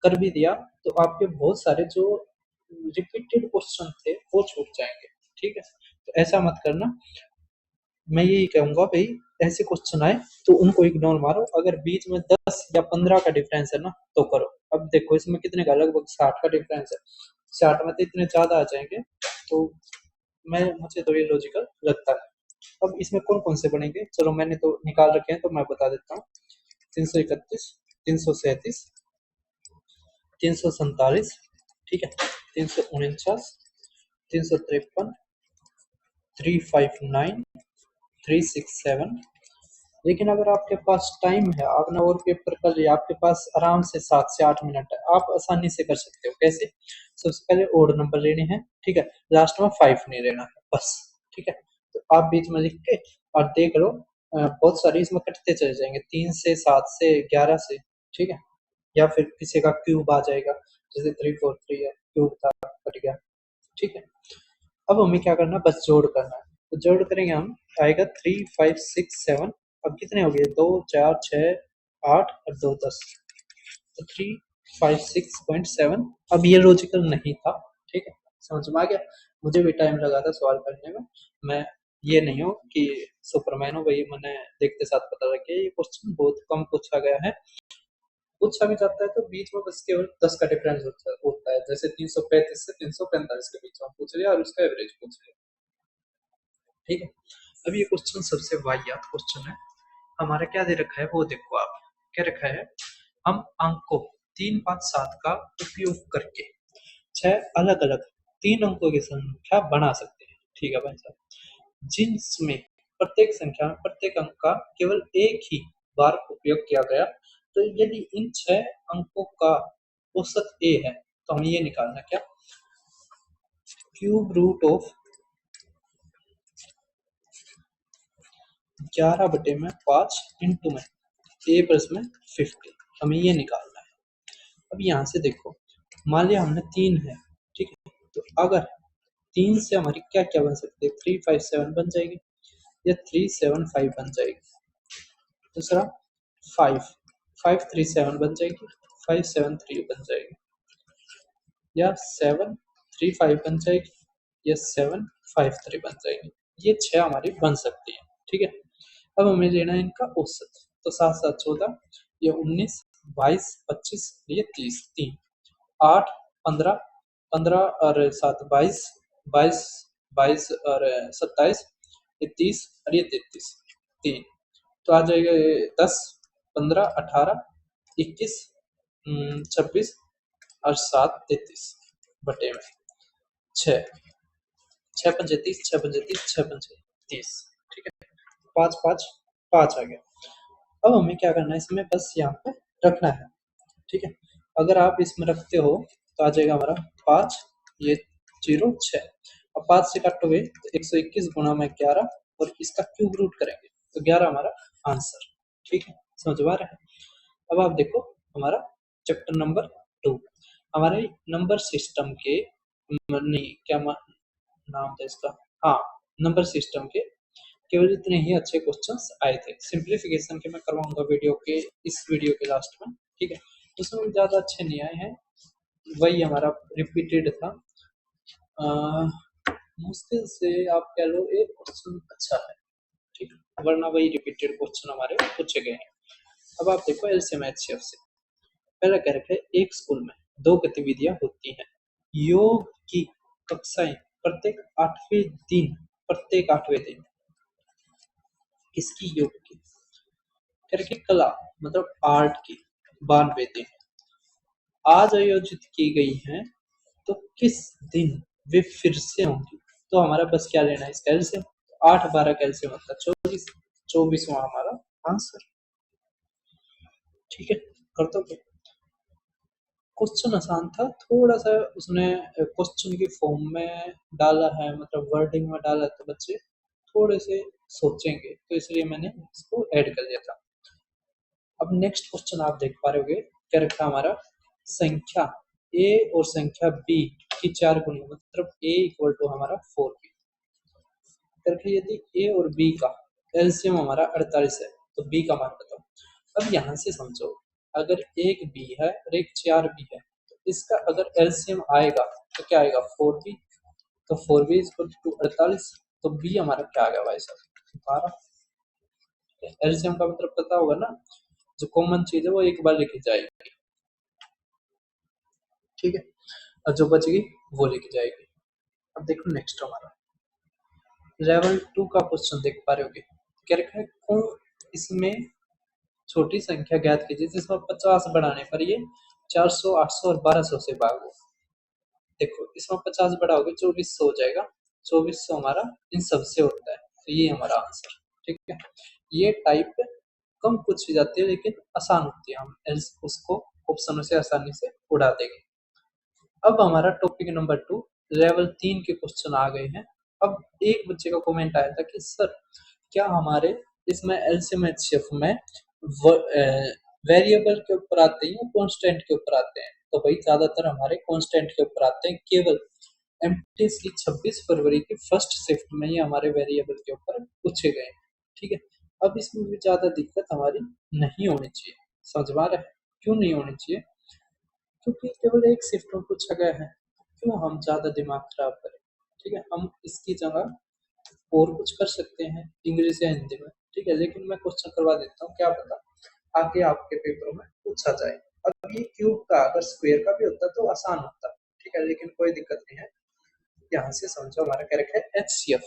कर भी दिया तो आपके बहुत सारे जो रिपीटेड क्वेश्चन थे वो छूट जाएंगे, ठीक है। तो ऐसा मत करना, मैं यही कहूंगा भाई, ऐसे क्वेश्चन आए तो उनको इग्नोर मारो, अगर बीच में 10 या 15 का डिफरेंस है ना तो करो। अब देखो इसमें कितने का, लगभग 60 का डिफरेंस है, 60 में तो इतने ज्यादा आ जाएंगे, तो मैं मुझे तो ये लॉजिकल लगता है। अब इसमें कौन कौन से बनेंगे, चलो मैंने तो निकाल रखे हैं तो मैं बता देता हूँ। 331, 337, 347, ठीक है, 349, 353, 359, 367। लेकिन अगर आपके पास टाइम है, आपने और पेपर कर लिया, आपके पास आराम से 7 से 8 मिनट है, आप आसानी से कर सकते हो। कैसे? सबसे पहले ओड नंबर लेने हैं, ठीक है, लास्ट में 5 नहीं लेना है बस, ठीक है। तो आप बीच में लिख के और देख लो, बहुत सारे इसमें कटते चले जाएंगे, 3 से 7 से 11 से, ठीक है। या फिर किसी का क्यूब आ जाएगा, जैसे 343 है, क्यूब था कट गया, ठीक है। अब हमें क्या करना है, बस जोड़ करना है। तो जोड़ करेंगे हम, आएगा 3 5 6 7। अब कितने हो गए? 2 4 6 8 और 2 10, तो 3 5 6.7। अब ये लॉजिकल नहीं था, ठीक है। समझ में आ गया? मुझे भी टाइम लगा था सॉल्व करने में, मैं ये नहीं हो कि सुपरमैन हो। वही मैंने देखते साथ पता लगा कि ये क्वेश्चन बहुत कम पूछा गया है। पूछा भी जाता है तो बीच में बस केवल 10 का डिफरेंस होता है। जैसे 335 से 345 के बीच में पूछ लिया और उसका एवरेज पूछ लिया। ठीक है। अब ये क्वेश्चन सबसे वाहियात क्वेश्चन है। हमारा क्या दे रखा है वो देखो आप। क्या रखा है, हम अंकों 3, 5, 7 का उपयोग करके 6 अलग अलग 3 अंकों की संख्या बना सकते हैं। ठीक है भाई साहब, जिनमें प्रत्येक संख्या में प्रत्येक अंक का केवल एक ही बार उपयोग किया गया, तो यदि इन 6 अंकों का औसत ए है तो हमें ये निकालना क्या, क्यूब रूट ऑफ 11/5 इंटू में ए प्लस में 50, हमें ये निकालना है। अब यहाँ से देखो, मान लिया हमने 3 है, ठीक है, तो अगर 3 से हमारी क्या क्या बन सकती है, 357 बन जाएगी या 375 बन जाएगी। दूसरा 5, 537 बन जाएगी, 573 बन जाएगी, या 735 बन जाएगी या 753 बन जाएगी। ये 6 हमारी बन सकती है। ठीक है। अब हमें लेना है इनका औसत। तो 7, 7, 14, ये 19, 22, 25, ये 30, 3, 8, 15, 15 और 7, 22, 22, 22 और 27, ये 30 और ये 33, 3, तो आ जाएगा ये 10, 15, 18, 21, 26 और 7, 33 बटे में 6, 6 पंजे 30, 6 पंजे 30, 6 पंजे 30। ठीक है। 5, 5, 5 आ गया। अब हमें क्या करना है, इसमें बस यहाँ पे रखना है। ठीक है। अगर आप इसमें रखते हो तो आ जाएगा हमारा 5, ये 0, 6। अब 5 से काटोगे तो 121 गुणा में 11 और इसका क्यूब रूट करेंगे तो 11 हमारा आंसर। ठीक है, समझ में आ रहा है। अब आप देखो हमारा चैप्टर नंबर 2, हमारे नंबर सिस्टम के, नहीं क्या नाम था इसका, हाँ, नंबर सिस्टम के केवल इतने ही अच्छे क्वेश्चंस आए थे। सिंप्लीफिकेशन के मैं करवाऊंगा वीडियो के, इस वीडियो के लास्ट में। ठीक है, उसमें ज़्यादा अच्छे नहीं आए हैं, वही हमारा रिपीटेड था। मुश्किल से आप कह लो एक क्वेश्चन अच्छा है, ठीक है, वरना वही रिपीटेड क्वेश्चन हमारे पूछे गए हैं। अब आप देखो एलसीएम एचसीएफ से। पहला कह रखा है एक स्कूल में 2 गतिविधियां होती हैं। योग की कक्षाएं प्रत्येक आठवें दिन किसकी योग की, कह रखी कला मतलब आर्ट की 92 दिन आज आयोजित की गई हैं, तो किस दिन वे फिर से होंगी। तो हमारा बस क्या लेना है इसका एलसीएम, 8, 12 का एलसीएम होता है 24, 24वां हमारा आंसर। ठीक है, कर दो। क्वेश्चन आसान था, थोड़ा सा उसने क्वेश्चन की फॉर्म में डाला है, मतलब वर्डिंग में डाला है, तो बच्चे थोड़े से सोचेंगे, तो इसलिए मैंने इसको ऐड कर दिया था। अब नेक्स्ट क्वेश्चन आप देख पा रहे होगे, क्या रखा हमारा, संख्या ए और संख्या बी की 4 गुनी, मतलब ए इक्वल टू हमारा 4b करके, यदि ए और बी का एलसीएम हमारा 48 है तो बी का मान बताओ। अब यहाँ से समझो, अगर एक बी है और एक 4b है, तो इसका अगर एलसीएम आएगा तो क्या आएगा, 4b, तो 4b इक्वल टू 48, तो बी हमारा क्या आ गया भाई साहब, 12। एलसीएम का मतलब पता होगा ना, जो कॉमन चीज है वो एक बार लिखी जाएगी। ठीक है, और जो बचेगी वो लिखी जाएगी। अब देखो नेक्स्ट हमारा लेवल 2 का क्वेश्चन देख पा रहे होगे, क्या रखा है, कौन इसमें छोटी संख्या ज्ञात कीजिए जिसमें 50 बढ़ाने पर ये 400, 800 और 1200 से भाग हो। देखो इसमें 50 बढ़ाओगे 2400 हो जाएगा, 2400 हमारा इन सबसे होता है, तो ये हमारा आंसर। ठीक है, ये टाइप कम पूछी जाती है लेकिन आसान होती है, हम उसको ऑप्शनों से आसानी से उड़ा देंगे। अब हमारा टॉपिक नंबर 2 लेवल 3 के क्वेश्चन आ गए हैं। अब एक बच्चे का कमेंट आया था कि सर क्या हमारे इसमें एलसीएम एचसीएफ में वेरिएबल के ऊपर आते हैं या कांस्टेंट के ऊपर आते हैं, तो भाई ज्यादातर हमारे कांस्टेंट के ऊपर आते हैं। केवल एमटीएस की 26 फरवरी की फर्स्ट शिफ्ट में ही हमारे वेरिएबल के ऊपर पूछे गए। ठीक है, अब इसमें भी ज्यादा दिक्कत हमारी नहीं होनी चाहिए, समझ में आ रहा है क्यों नहीं होनी चाहिए, क्योंकि केवल एक शिफ्ट में पूछा गया है, क्यों हम ज्यादा दिमाग खराब करें। ठीक है, हम इसकी जगह और कुछ कर सकते हैं इंग्लिश या हिंदी में, ठीक है, लेकिन मैं क्वेश्चन करवा देता हूँ, क्या पता आगे आपके पेपर में पूछा जाए। अब ये क्यूब का अगर स्क्वायर का भी होता तो आसान होता, ठीक है, लेकिन कोई दिक्कत नहीं है। यहाँ से समझो हमारा क्या रखा है, एचसीएफ।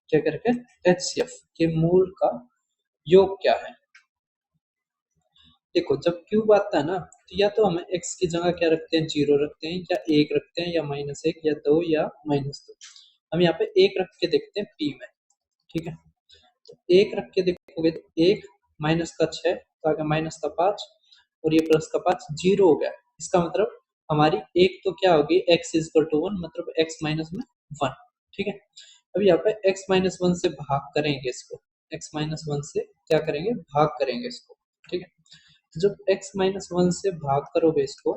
क्या कर रखा है, एचसीएफ के मूल का योग क्या है। देखो जब क्यूब आता है ना, तो या तो हम एक्स की जगह क्या रखते हैं, जीरो रखते हैं, या एक रखते हैं, या माइनस एक, या दो, या माइनस दो। हम यहाँ पे एक रख के देखते हैं पी में, ठीक है। तो एक रख के देखोगे तो एक, माइनस का 6 तो आगे माइनस का 5, और ये प्लस का 5, जीरो हो गया। इसका मतलब हमारी एक तो क्या होगी, X is equal to one, मतलब एक्स माइनस में वन, ठीक है। अब यहाँ पे एक्स माइनस वन से भाग करेंगे इसको, एक्स माइनस वन से क्या करेंगे, भाग करेंगे इसको, ठीक है। तो जब एक्स माइनस वन से भाग करोगे इसको,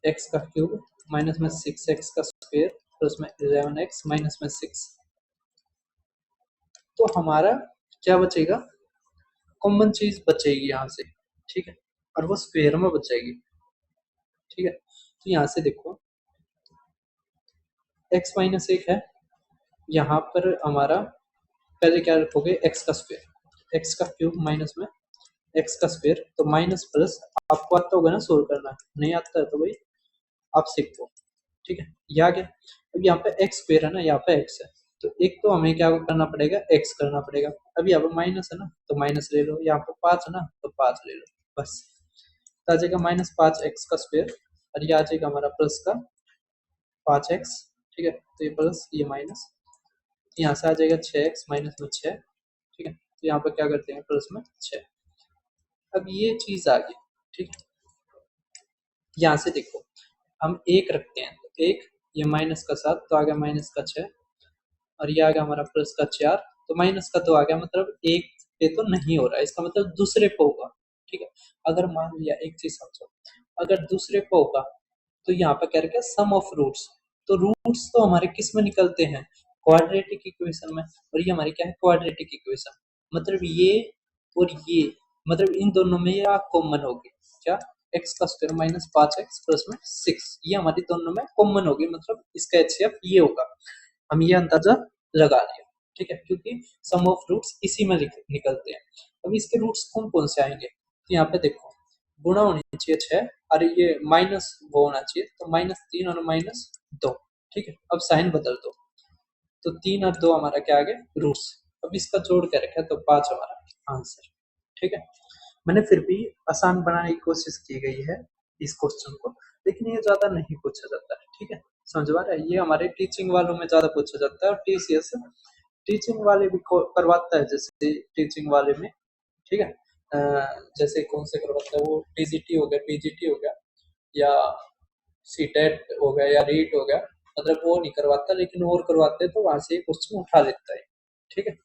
एक्स का क्यूब माइनस में सिक्स एक्स का स्क्वायर प्लस में 11x माइनस में सिक्स, तो हमारा क्या बचेगा, कॉमन चीज बचेगी यहाँ से, ठीक है, और वो स्क्वायर में बचेगी, ठीक है। तो यहाँ से देखो x माइनस एक है, यहाँ पर हमारा पहले क्या रखोगे, एक्स का स्क्वायर, एक्स का क्यूब माइनस में एक्स का स्क्वायर, तो माइनस प्लस, आपको आता होगा ना सोल्व करना, नहीं आता है तो भाई आप सीखो, ठीक है। ये आ गया। अब यहाँ पे एक्स स्क्वायर है ना, यहाँ पे एक्स है, तो एक तो हमें क्या करना पड़ेगा, एक्स करना पड़ेगा। अब यहाँ पे माइनस है ना, तो माइनस ले लो, यहाँ पे पाँच है ना, तो पाँच ले लो, बस। तो आ जाएगा माइनस पाँच एक्स का स्क्वायर, और ये आ जाएगा हमारा प्लस का पाँच एक्स, ठीक है। तो ये प्लस ये माइनस, यहाँ से आ जाएगा छः एक्स माइनस में छः, ठीक है। तो यहाँ पर क्या करते हैं, प्लस में छः। अब ये चीज आ गई, ठीक है। यहाँ से देखो हम एक रखते हैं, तो एक, ये माइनस का सात, तो आ गया माइनस का छः, और ये आ गया हमारा प्लस का चार, तो माइनस का तो आ गया, मतलब एक पे तो नहीं हो रहा है, इसका मतलब दूसरे पे होगा, ठीक है। अगर मान लिया, एक चीज समझो, अगर दूसरे पे होगा तो यहाँ पे क्या रखें, सम ऑफ रूट्स, तो रूट्स तो हमारे किस में निकलते हैं, क्वाड्रेटिक इक्वेशन में, और ये हमारी क्या है, क्वाड्रेटिक इक्वेशन, मतलब ये और ये, मतलब इन दोनों में या कॉमन होगी, क्या, एक्स का स्क्वायर माइनस पांच एक्स प्लस में सिक्स, ये हमारी दोनों में कॉमन होगी, मतलब इसका एचसीएफ ये होगा। हम ये अंदाजा लगा लिया, ठीक है, क्योंकि सम ऑफ रूट्स इसी में निकलते हैं। अब इसके रूट्स कौन कौन से आएंगे, तो यहाँ पे देखो गुणा होनी चाहिए छह, और ये माइनस वो होना चाहिए, तो माइनस तीन और माइनस दो, ठीक है। अब साइन बदल दो, तो तीन और दो हमारा क्या आ गया, रूट्स। अब इसका जोड़ के रखा तो पांच हमारा आंसर, ठीक है। मैंने फिर भी आसान बनाने की कोशिश की गई है इस क्वेश्चन को, लेकिन ये ज्यादा नहीं पूछा जाता है, ठीक है, समझ पा रहे हैं। ये हमारे टीचिंग वालों में ज्यादा पूछा जाता है, और टीसीएस टीचिंग वाले भी करवाता है, जैसे टीचिंग वाले में, ठीक है। जैसे कौन से करवाता है वो, टीजीटी हो गया, पीजीटी हो गया, या सीटेट हो गया, या रीट हो गया, मतलब वो नहीं करवाता, लेकिन और करवाते हैं तो वहां से क्वेश्चन उठा लेता है, ठीक है,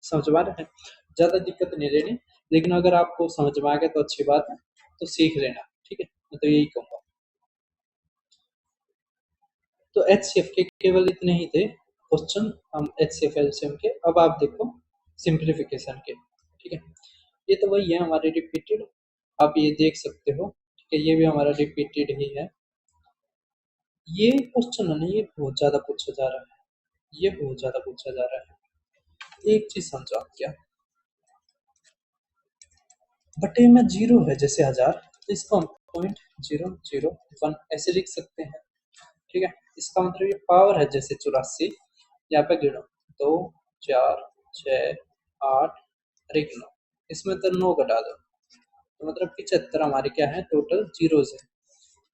समझ पा रहे हैं। ज्यादा दिक्कत नहीं लेनी, लेकिन अगर आपको समझ में आ गया तो अच्छी बात है, तो सीख लेना, ठीक है, मैं तो यही कहूंगा। तो एचसीएफ के केवल इतने ही थे क्वेश्चन, हम एचसीएफ एलसीएम के। अब आप देखो सिंप्लीफिकेशन के, ठीक है, ये तो वही है हमारे रिपीटेड, आप ये देख सकते हो, ठीक है, ये भी हमारा रिपीटेड ही है। ये क्वेश्चन है ना, ये बहुत ज्यादा पूछा जा रहा है, ये बहुत ज्यादा पूछा जा रहा है। एक चीज समझो आप, क्या बटे में जीरो है जैसे हजार, तो इसको हम पॉइंट जीरो जीरो वन ऐसे लिख सकते हैं, ठीक है। इसका मतलब ये पावर है जैसे चौरासी, यहाँ पे गिनो, दो, चार, छ, आठ, और एक नौ, इसमें तो नौ घटा दो, तो मतलब 75 हमारे क्या है, टोटल जीरोस है।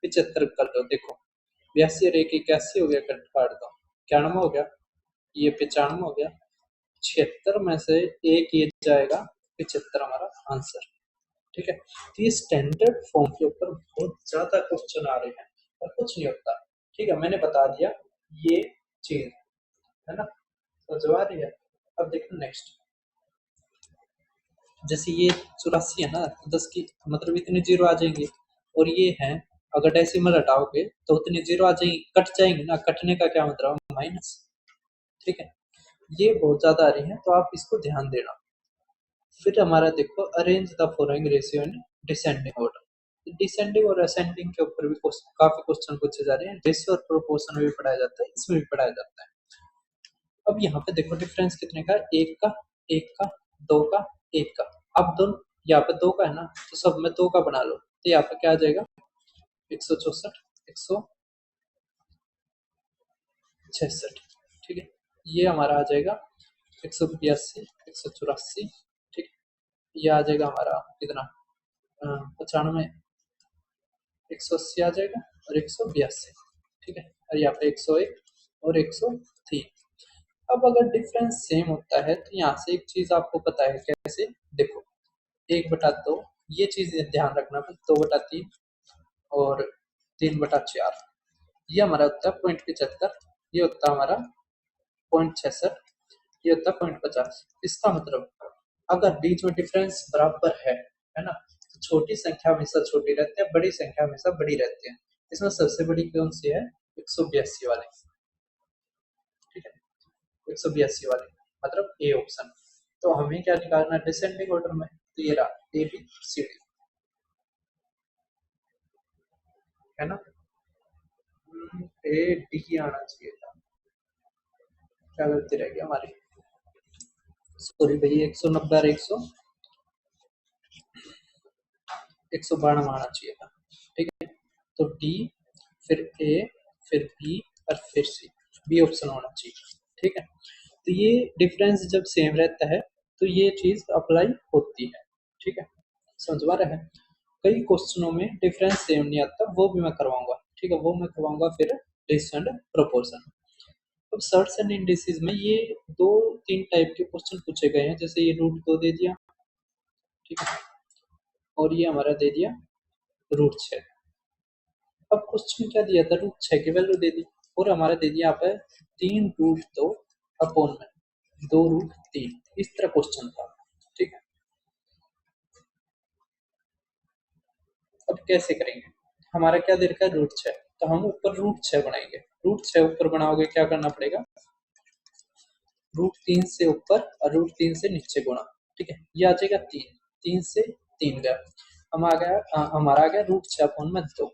75 कर दो, देखो 82 और एक 81 हो गया, कट काट दो, 91 हो गया, ये 95 हो गया, 76 में से एक ये जाएगा, 75 हमारा आंसर, ठीक है। तो ये स्टैंडर्ड फॉर्म के ऊपर बहुत ज्यादा क्वेश्चन आ रहे हैं, और कुछ नहीं होता, ठीक है, मैंने बता दिया ये चीज, है ना, समझ आ रही है। अब देखो नेक्स्ट, जैसे ये चौरासी है ना, दस की मतलब इतने जीरो आ जाएंगे, और ये है, अगर डेसिमल हटाओगे तो उतने जीरो आ जाएंगे, कट जाएंगे ना, कटने का क्या मतलब, माइनस, ठीक है। ये बहुत ज्यादा आ रही है, तो आप इसको ध्यान देना। फिर हमारा देखो, arrange the following ratio in descending order, descending और असेंडिंग के ऊपर भी काफी क्वेश्चन पूछे जा रहे हैं, रेशियो और प्रोपोर्शन में भी पढ़ाया जाता है, इसमें भी पढ़ाया जाता है। अब यहाँ पे देखो डिफरेंस कितने का है, एक का, दो का, एक का। अब दोनों यहाँ पे दो का है ना, तो सब में दो का बना लो, तो यहाँ पे क्या आ जाएगा 164, 166, ठीक है। ये हमारा आ जाएगा 182, 184, ठीक है। ये आ जाएगा हमारा कितना 95, 180 आ जाएगा, और 182, ठीक है। और यहाँ पे 101 और 103। अब अगर डिफरेंस सेम होता है तो यहाँ से एक चीज आपको पता है कैसे, देखो 1/2, ये चीज ध्यान रखना, 2/3 और 3/4, ये हमारा होता है 0.75, ये होता है हमारा 0.66, ये होता है 0.50। इसका मतलब अगर बीच में डिफरेंस बराबर है ना, तो छोटी संख्या हमेशा छोटी रहती है, बड़ी संख्या हमेशा बड़ी रहती है। इसमें सबसे बड़ी कौन सी है, 182 वाली, ठीक है, 182 वाली, मतलब ए ऑप्शन। तो हमें क्या निकालना है डिसेंडिंग ऑर्डर में, तो ये रहा ए बी सी डी, है ना। ए डी आना चाहिए था, क्या गलती रहेगी हमारी, सॉरी भैया 190 और 192 आना चाहिए था, ठीक है। तो डी, फिर ए, फिर बी, और फिर सी, बी ऑप्शन होना चाहिए, ठीक है। तो ये डिफरेंस जब सेम रहता है तो ये चीज अप्लाई होती है, ठीक है, समझ में आ रहा है। कई क्वेश्चनों में डिफरेंस सेम नहीं आता, वो भी मैं करवाऊंगा, ठीक है, वो मैं करवाऊंगा फिर डिस्टेंट प्रोपोर्शन। अब सर्ट्स एंड इंडिसेस में ये दो तीन टाइप के क्वेश्चन पूछे गए हैं, जैसे ये √2 दे दिया, ठीक है, और ये हमारा दे दिया √6। अब क्वेश्चन क्या दिया था, √6 की वैल्यू दे दी, और हमारा दे दिया यहाँ पे 3√2 अपॉन में 2√3, इस तरह क्वेश्चन था, ठीक है। अब कैसे करेंगे, हमारा क्या दे रखा है √6, तो हम ऊपर √6 बनाएंगे। √6 ऊपर बनाओगे क्या करना पड़ेगा, √3 से ऊपर और √3 से नीचे गुणा, ठीक है, ये आ जाएगा 3, 3 से 3 गया, हमारा आ गया √6 अपॉन में 2।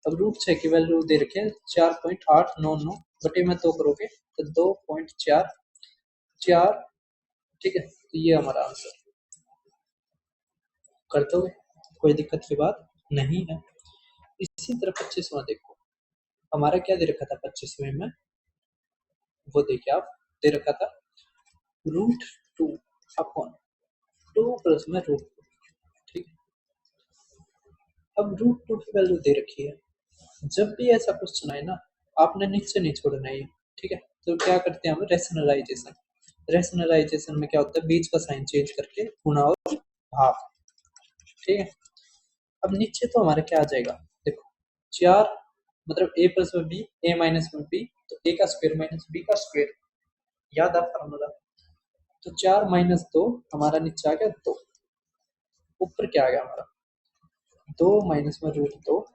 अब √6 की वैल्यू दे रखे 4.899, बटे में 2 करोगे तो 2.44, ठीक है, तो ये हमारा आंसर कर दोगे, कोई दिक्कत की बात नहीं है। इसी तरह 25वां देखो, हमारा क्या दे रखा था 25वें में, वो देखिए आप, दे रखा था √2 अपॉन 2 प्लस में √2, ठीक है। अब √2 की वैल्यू दे रखी है, जब भी ऐसा क्वेश्चन आए ना, आपने नीचे नहीं छोड़ना है, ठीक है। तो क्या करते हैं हम, रेशनलाइजेशन, रेशनलाइजेशन में क्या होता है, बीच का साइन चेंज करके गुणा और भाग, ठीक है। अब नीचे तो हमारे क्या आ जाएगा, देखो 4, मतलब a प्लस में बी, a माइनस में बी, तो a का स्क्वायर माइनस b का स्क्वायर, याद है फार्मूला। तो 4 - 2 हमारा नीचे आ गया 2, ऊपर क्या आ गया हमारा 2 माइनस में √2,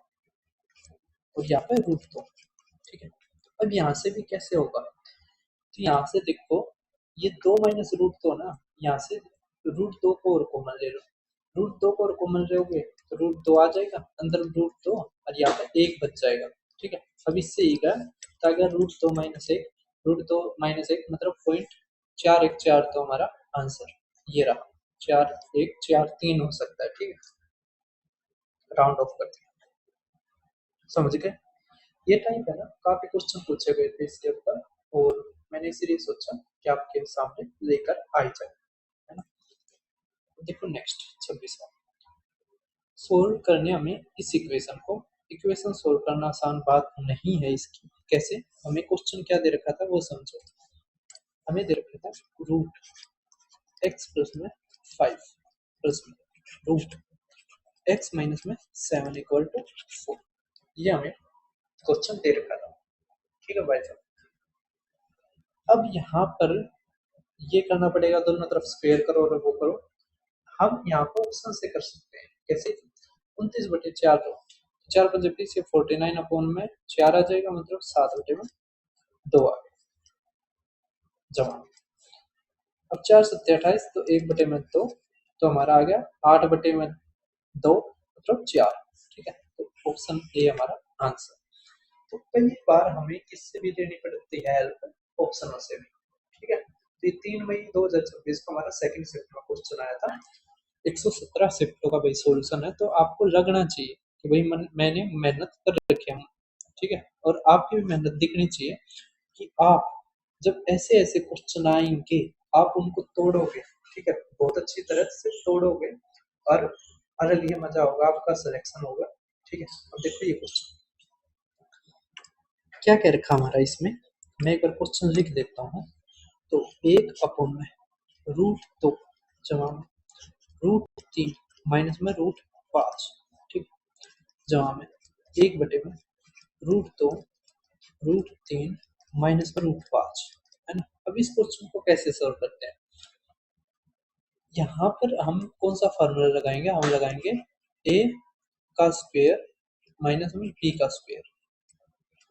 और यहाँ पे √2, ठीक है। अब यहाँ से भी कैसे होगा, तो यहाँ से देखो ये 2 माइनस √2 ना, यहाँ से √2 को और कॉमन ले लो, √2 को और कॉमन लोगे तो √2 आ जाएगा, अंदर √2 और यहाँ पे 1 बच जाएगा, ठीक है। अब इससे ही का, तो अगर √2 - 1 मतलब 0.414, तो हमारा आंसर ये रहा, 4143 हो सकता है, ठीक है, राउंड ऑफ करते हैं, समझ गए। ये टाइप है ना, काफी क्वेश्चन पूछे गए थे इसके ऊपर, और मैंने इसीलिए सोचा कि आपके सामने लेकर आई जाए, है ना। देखो नेक्स्ट 26वां, सोल्व करने हमें इस इक्वेशन को, इक्वेशन सोल्व करना आसान बात नहीं है इसकी, कैसे, हमें क्वेश्चन क्या दे रखा था वो समझो। हमें दे रखा था √x प्लस में 5 प्लस में √x माइनस में 7 इक्वल टू 4, ये हमें क्वेश्चन दे रखा था, ठीक है भाई साहब। अब यहाँ पर ये करना पड़ेगा, दोनों तरफ स्क्वायर करो और वो करो। हम यहाँ को ऑप्शन से कर सकते हैं, कैसे, 29/4 दो, 4 × 5 49 अपॉन में 4 आ जाएगा, मतलब 7/2 आ गया जमा। अब 4 × 7 = 28, तो 1/2, तो हमारा आ गया 8/2, मतलब 4, ठीक है। तो ऑप्शन ए हमारा आंसर। तो कई बार हमें किससे भी लेनी पड़ती है हेल्प, ऑप्शनों से भी, ठीक है। तो ये 3 मई 2026 को हमारा सेकंड शिफ्ट में क्वेश्चन आया था। 117 शिफ्टों का भाई सॉल्यूशन है, तो आपको लगना चाहिए कि भाई मैंने मेहनत कर रखी है, ठीक है, और आपकी भी मेहनत दिखनी चाहिए कि आप जब ऐसे ऐसे क्वेश्चन आएंगे आप उनको तोड़ोगे, ठीक है, बहुत अच्छी तरह से तोड़ोगे और अलग ही मजा होगा, आपका सिलेक्शन होगा, ठीक है। अब देखो ये क्वेश्चन क्या कह रखा हमारा इसमें, मैं एक बार क्वेश्चन लिख देता हूँ। तो 1 में √2 जमा में √3 माइनस में √5, ठीक, जमा में 1/में √2 √3 माइनस में √5, है ना। अब इस क्वेश्चन को कैसे सॉल्व करते हैं, यहाँ पर हम कौन सा फार्मूला लगाएंगे, हम लगाएंगे a का स्क्वायर माइनस में b का स्क्वायर।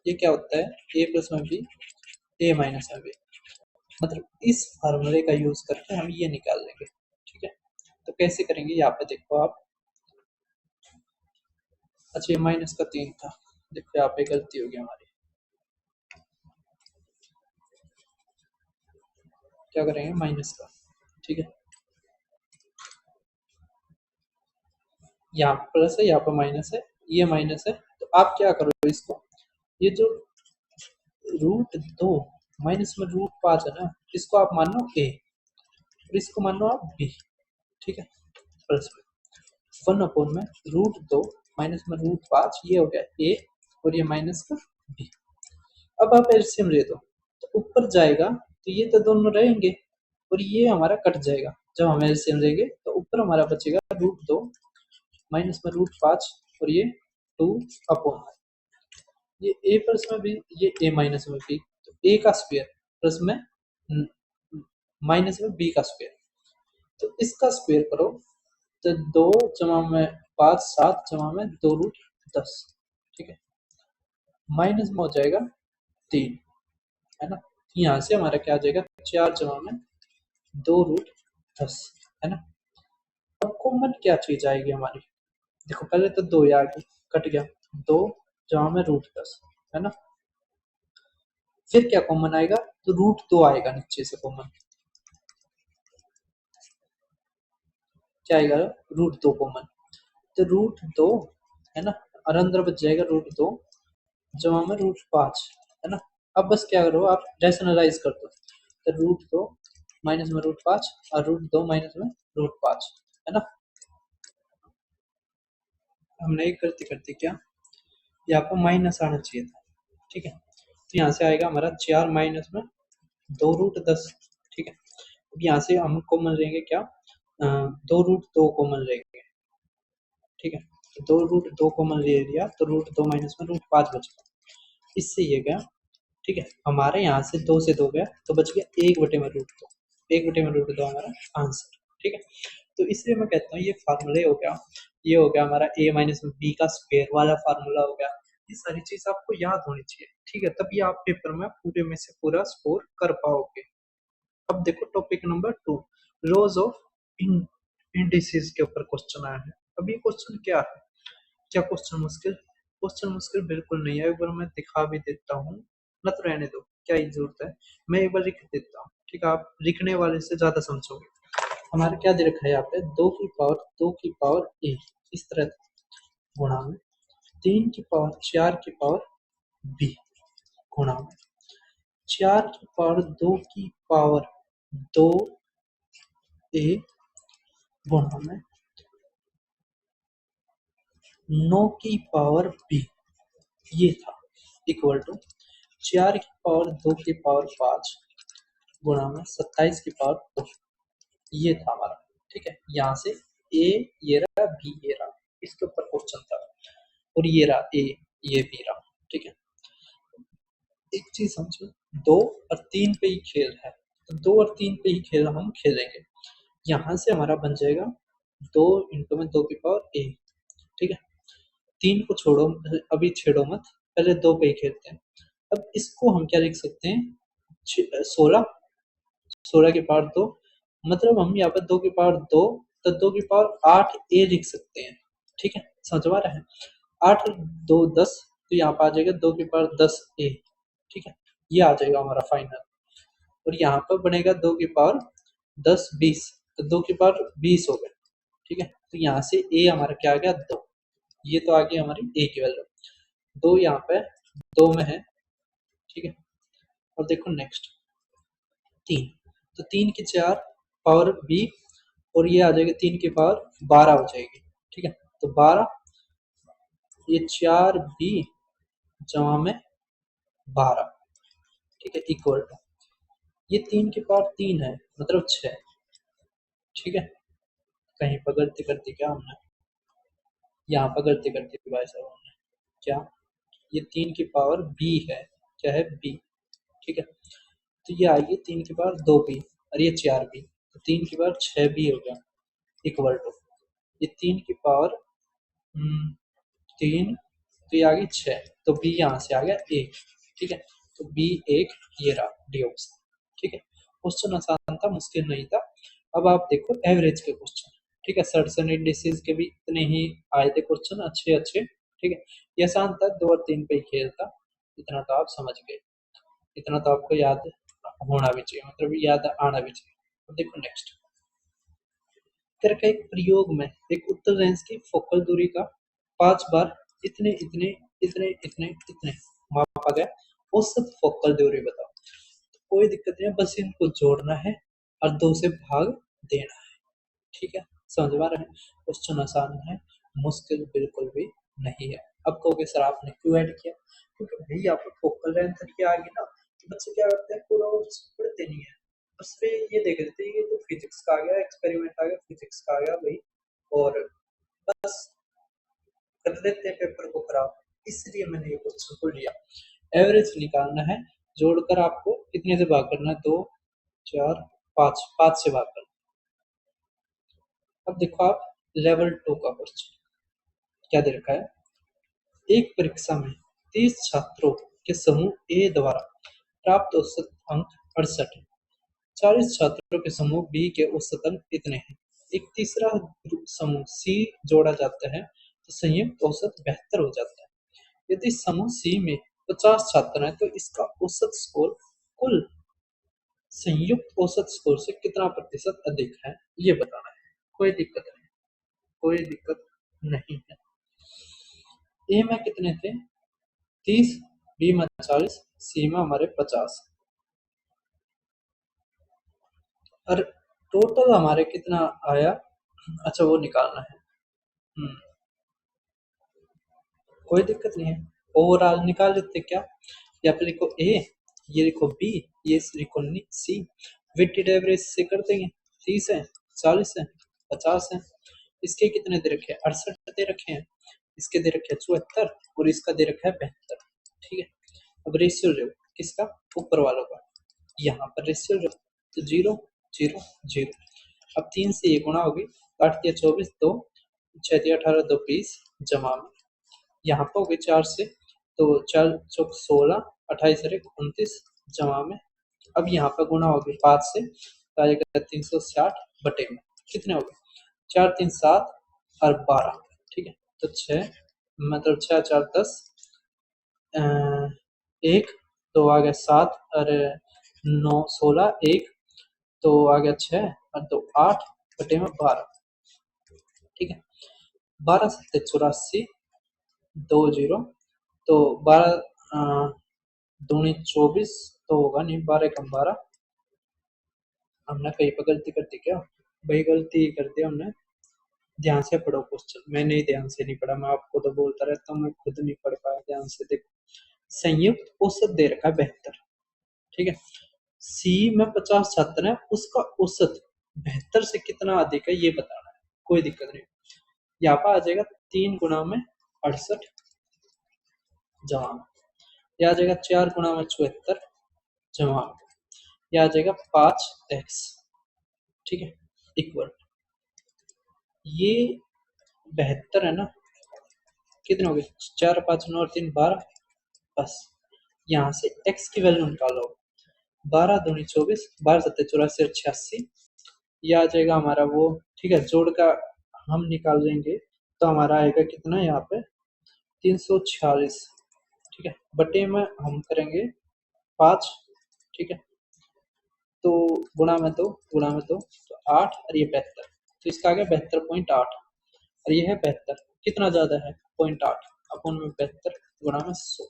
ये क्या होता है, a प्लस में b, a माइनस में b, मतलब इस फार्मूले का यूज करके हम ये निकाल लेंगे, ठीक है। तो कैसे करेंगे, यहाँ पे देखो आप, अच्छा ये -3 था, देखो यहाँ पे गलती होगी हमारी, क्या करेंगे माइनस का, ठीक है, यहाँ प्लस है यहाँ पर माइनस है, ये माइनस है, तो आप क्या करो इसको, ये जो √2 माइनस में √5 है ना, इसको आप मान लो a और इसको मान लो आप b, ठीक है, प्लस में 1 में √2 माइनस में √5, ये हो गया a और ये माइनस का b। अब आप एलसीएम ले दो, तो ऊपर जाएगा तो ये तो दोनों रहेंगे और ये हमारा कट जाएगा, जब हम एलसीएम लेंगे तो ऊपर हमारा बचेगा √2 माइनस में √5 और ये 2 ये a प्लस में b, ये a माइनस में b, तो a का स्क्वायर प्लस में माइनस में b का स्क्वायर, तो इसका स्क्वायर करो तो 2 जमा में 5 7 जमा में 2√10, ठीक है, माइनस में हो जाएगा 3, है ना। यहाँ से हमारा क्या आ जाएगा 4 जमा में 2√10, है ना। अब कॉमन क्या चीज आएगी हमारी, देखो पहले तो 2 आ गई, कट गया, 2 जमा में √10, है ना। फिर क्या कॉमन आएगा, तो √2 आएगा नीचे से कॉमन, क्या आएगा √2 कॉमन, तो √2, है ना, और अंदर बच जाएगा √2 जमा में √5, है ना। अब बस क्या करो आप रैशनलाइज कर दो, तो √2 माइनस में √5 और √2 माइनस में √5, है ना। हमने एक गलती कर दी, क्या, यहाँ पर माइनस आना चाहिए था, ठीक है, तो यहाँ से आएगा हमारा 4 माइनस में 2√10, ठीक है। अब यहाँ से हम कॉमन लेंगे क्या, 2√2 कॉमन लेंगे, ठीक है, तो 2√2 कॉमन ले लिया तो √2 माइनस में √5 बच गया, इससे ये गया, ठीक है, हमारे यहाँ से 2 से 2 गया तो बच गया 1/√2, 1/√2 हमारा आंसर, ठीक है। तो इसलिए मैं कहता हूँ ये फार्मूला हो गया, ये हो गया हमारा a माइनस में b का स्क्वायर वाला फार्मूला हो गया, ये सारी चीज आपको याद होनी चाहिए, ठीक है, तभी आप पेपर में पूरे में से पूरा स्कोर कर पाओगे। अब देखो topic number 2, rose of indices के ऊपर क्वेश्चन आया है। अब ये क्वेश्चन क्या है, क्या क्वेश्चन मुश्किल, क्वेश्चन मुश्किल बिल्कुल नहीं है, एक बार मैं दिखा भी देता हूँ, न तो रहने दो, क्या ही जरूरत है, मैं एक बार लिख देता हूँ, ठीक है, आप लिखने वाले से ज्यादा समझोगे। हमारा क्या दे रखा है यहाँ पे, 2 की पावर a, इस तरह गुणा में 3 की पावर 4 की पावर b, गुणा में 4 की पावर 2 की पावर 2a, गुणा में 9 की पावर b, ये था, इक्वल टू 4 की पावर 2 की पावर 5 गुणा में 27 की पावर 2, ये था हमारा, ठीक है। यहाँ से a ये रहा, b ये रहा, इसके ऊपर क्वेश्चन था, और ये रहा a, ये b रहा, ठीक है। एक चीज समझो, 2 और 3 पे ही खेल है, तो 2 और 3 पे ही खेल हम खेलेंगे। यहाँ से हमारा बन जाएगा 2 × 2 की पावर a, ठीक है। 3 को छोड़ो, अभी छेड़ो मत, पहले 2 पे ही खेलते हैं। अब इसको हम क्या लिख सकते हैं, 16, 16 की पावर 2, मतलब हम यहाँ पर 2 की पावर 2, तो 2 की पावर 8a लिख सकते हैं, ठीक है, समझ में आ रहा है। 8 2 10, तो यहाँ पर आ जाएगा 2 की पावर 10a, ठीक है, ये आ जाएगा हमारा फाइनल। और यहाँ पर बनेगा 2 की पावर 10 20, तो 2 की पावर 20 हो गए। ठीक है, तो यहाँ से ए हमारा क्या आ गया 2, ये तो आ गई हमारी ए की वैल्यू। 2 यहाँ पे 2 में है। ठीक है, और देखो नेक्स्ट 3, तो 3 की 4 पावर 20 और ये आ जाएगी 3 की पावर 12 हो जाएगी। ठीक है, तो 12, ये 4 b जमा में 12। ठीक है, इक्वल टू, ये 3 की पावर 3 है मतलब 6। ठीक है, कहीं पर गलती कर दी क्या हमने, यहाँ पर गलती कर दी भाई साहब हमने। क्या, ये 3 की पावर b है, क्या है b। ठीक है, तो ये आएगी 3 की पावर 2b और ये 4b, तो 3 की पावर 6b हो गया इक्वल टू, ये 3 की पावर 3, तो ये आ गई 6, तो b यहाँ से आ गया 1। ठीक है, तो b 1 ये रहा डी ऑप्शन। ठीक है, क्वेश्चन आसान था, मुश्किल नहीं था। अब आप देखो एवरेज के क्वेश्चन। ठीक है, सर्टन इंडिसेस के भी इतने ही आए थे क्वेश्चन, अच्छे अच्छे। ठीक है, ये आसान था, 2 और 3 पे ही खेल था। इतना तो आप समझ गए, इतना तो आपको याद होना भी चाहिए, मतलब याद आना भी चाहिए। अब देखो नेक्स्ट, तरह का एक प्रयोग में एक उत्तर रेंज की फोकल दूरी का 5 बार इतने इतने इतने इतने इतने मापा गया, औसत फोकल दूरी बताओ। तो कोई दिक्कत नहीं है, बस इनको जोड़ना है और 2 से भाग देना है। ठीक है, समझ में आ रहा है, क्वेश्चन आसान है, मुश्किल बिल्कुल भी नहीं है। अब कहोगे सर आपने क्यों ऐड किया, क्योंकि भाई यहाँ पर फोकल लेंथ की आ गई ना, तो बच्चे क्या करते हैं पूरा पढ़ते नहीं है, बस वे ये देख लेते हैं ये तो फिजिक्स का आ गया, एक्सपेरिमेंट आ गया, फिजिक्स का आ गया भाई, और बस कर देते हैं पेपर को खराब। इसलिए मैंने ये क्वेश्चन को लिया। एवरेज निकालना है, जोड़कर आपको कितने से भाग करना है, 2 4 5, 5 से भाग करना। अब देखो आप लेवल 2 का क्वेश्चन क्या दे रखा है, एक परीक्षा में 30 छात्रों के समूह ए द्वारा प्राप्त औसत अंक 68 है, 40 छात्रों के समूह बी के औसत अंक इतने हैं, एक तीसरा समूह सी जोड़ा जाता है तो संयुक्त औसत 72 हो जाता है। यदि समूह सी में 50 छात्र हैं तो इसका औसत स्कोर कुल संयुक्त औसत स्कोर से कितना प्रतिशत अधिक है, ये बताना है। कोई दिक्कत नहीं, कोई दिक्कत नहीं है। ए में कितने थे 30, बी में 40, सी में हमारे 50, और टोटल हमारे कितना आया, अच्छा वो निकालना है। हम्म, कोई दिक्कत नहीं है, ओवरऑल निकाल लेते क्या, या फिर लिखो ए, ये लिखो बी, ये लिखो सी, वेटेड एवरेज से कर देंगे। 30 है, 40 है, 50 है, इसके कितने दे रखे हैं 68 दे रखे हैं, इसके दे रखे हैं 74 और इसका दे रखा है 72। ठीक है, अब रेशियो लो किसका, ऊपर वालों का, यहाँ पर रेशियो लो तो 0 0 0। अब 3 से ये गुणा होगी, 8 या 24 2, 6 या 18 2 20 जमा में, यहाँ पर हो गई 4 से, तो 4 चौक 16, 28 और 29 जमा में। अब यहाँ पर गुणा हो गई 5 से, तो आ जाएगा 360 बटे में, कितने हो गए 4 3 7 और 12। ठीक है, तो 6 मतलब 6 4 10, 1 तो आ गया 7 और 9 16 1, तो आ गया 6 और 2 8 बटे में 12। ठीक है, 12 7 84, 2 0, तो 12 दूनी 24 तो होगा नहीं, 12 कम 12, हमने कहीं पर गलती कर दी क्या, भाई गलती कर दी हमने। ध्यान से पढ़ो क्वेश्चन, मैंने ही ध्यान से नहीं पढ़ा, मैं आपको तो बोलता रहता हूँ, मैं खुद नहीं पढ़ पाया। ध्यान से देखो, संयुक्त औसत दे रखा है 72। ठीक है, सी में 50 छात्र हैं, उसका औसत 72 से कितना अधिक है ये बताना है। कोई दिक्कत नहीं, यहाँ पर आ जाएगा 3 गुना में 68 जमा, यह आ जाएगा 4 गुना में 74 जमा, यह आ जाएगा 5x। ठीक है, इक्वल, ये 72 है ना, कितने हो गए 4 5 9 और 3 12, बस यहाँ से x की वैल्यू निकालो, 12 दूनी 24, 12 7 84 86, यह आ जाएगा हमारा वो। ठीक है, जोड़ का हम निकाल लेंगे तो हमारा आएगा कितना यहाँ पे 346। ठीक है, बटे में हम करेंगे 5। ठीक है, तो गुणा में तो 8 और ये 72, तो इसका आ गया 72.8, और ये है 72, कितना ज्यादा है 0.8 अपन में 72 गुणा में 100,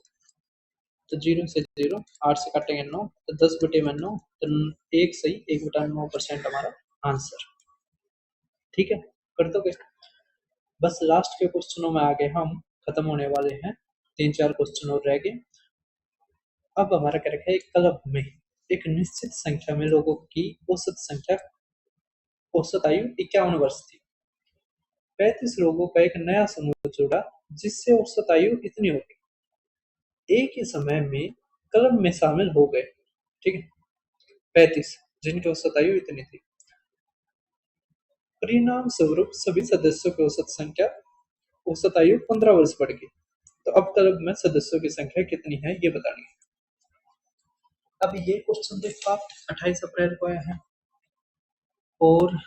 तो 0 से 0, 8 से काटेंगे 9, तो 10 बटे में 9, तो एक सही 1/9% हमारा आंसर। ठीक है, कर दोगे? बस लास्ट के क्वेश्चनों में आगे हम खत्म होने वाले हैं, 3-4 क्वेश्चन और रह गए। अब हमारा क्या रखा है, एक क्लब में एक निश्चित संख्या में लोगों की औसत आयु 51 वर्ष थी। 35 लोगों का एक नया समूह जुड़ा जिससे औसत आयु इतनी होगी, एक ही समय में क्लब में शामिल हो गए। ठीक है, 35 जिनकी औसत आयु इतनी थी, परिणाम स्वरूप सभी सदस्यों की औसत आयु 15 वर्ष बढ़ गई। तो अब क्लब में सदस्यों की संख्या कितनी है ये बतानी है। अब ये क्वेश्चन देखो आप, 28 अप्रैल को आया है, और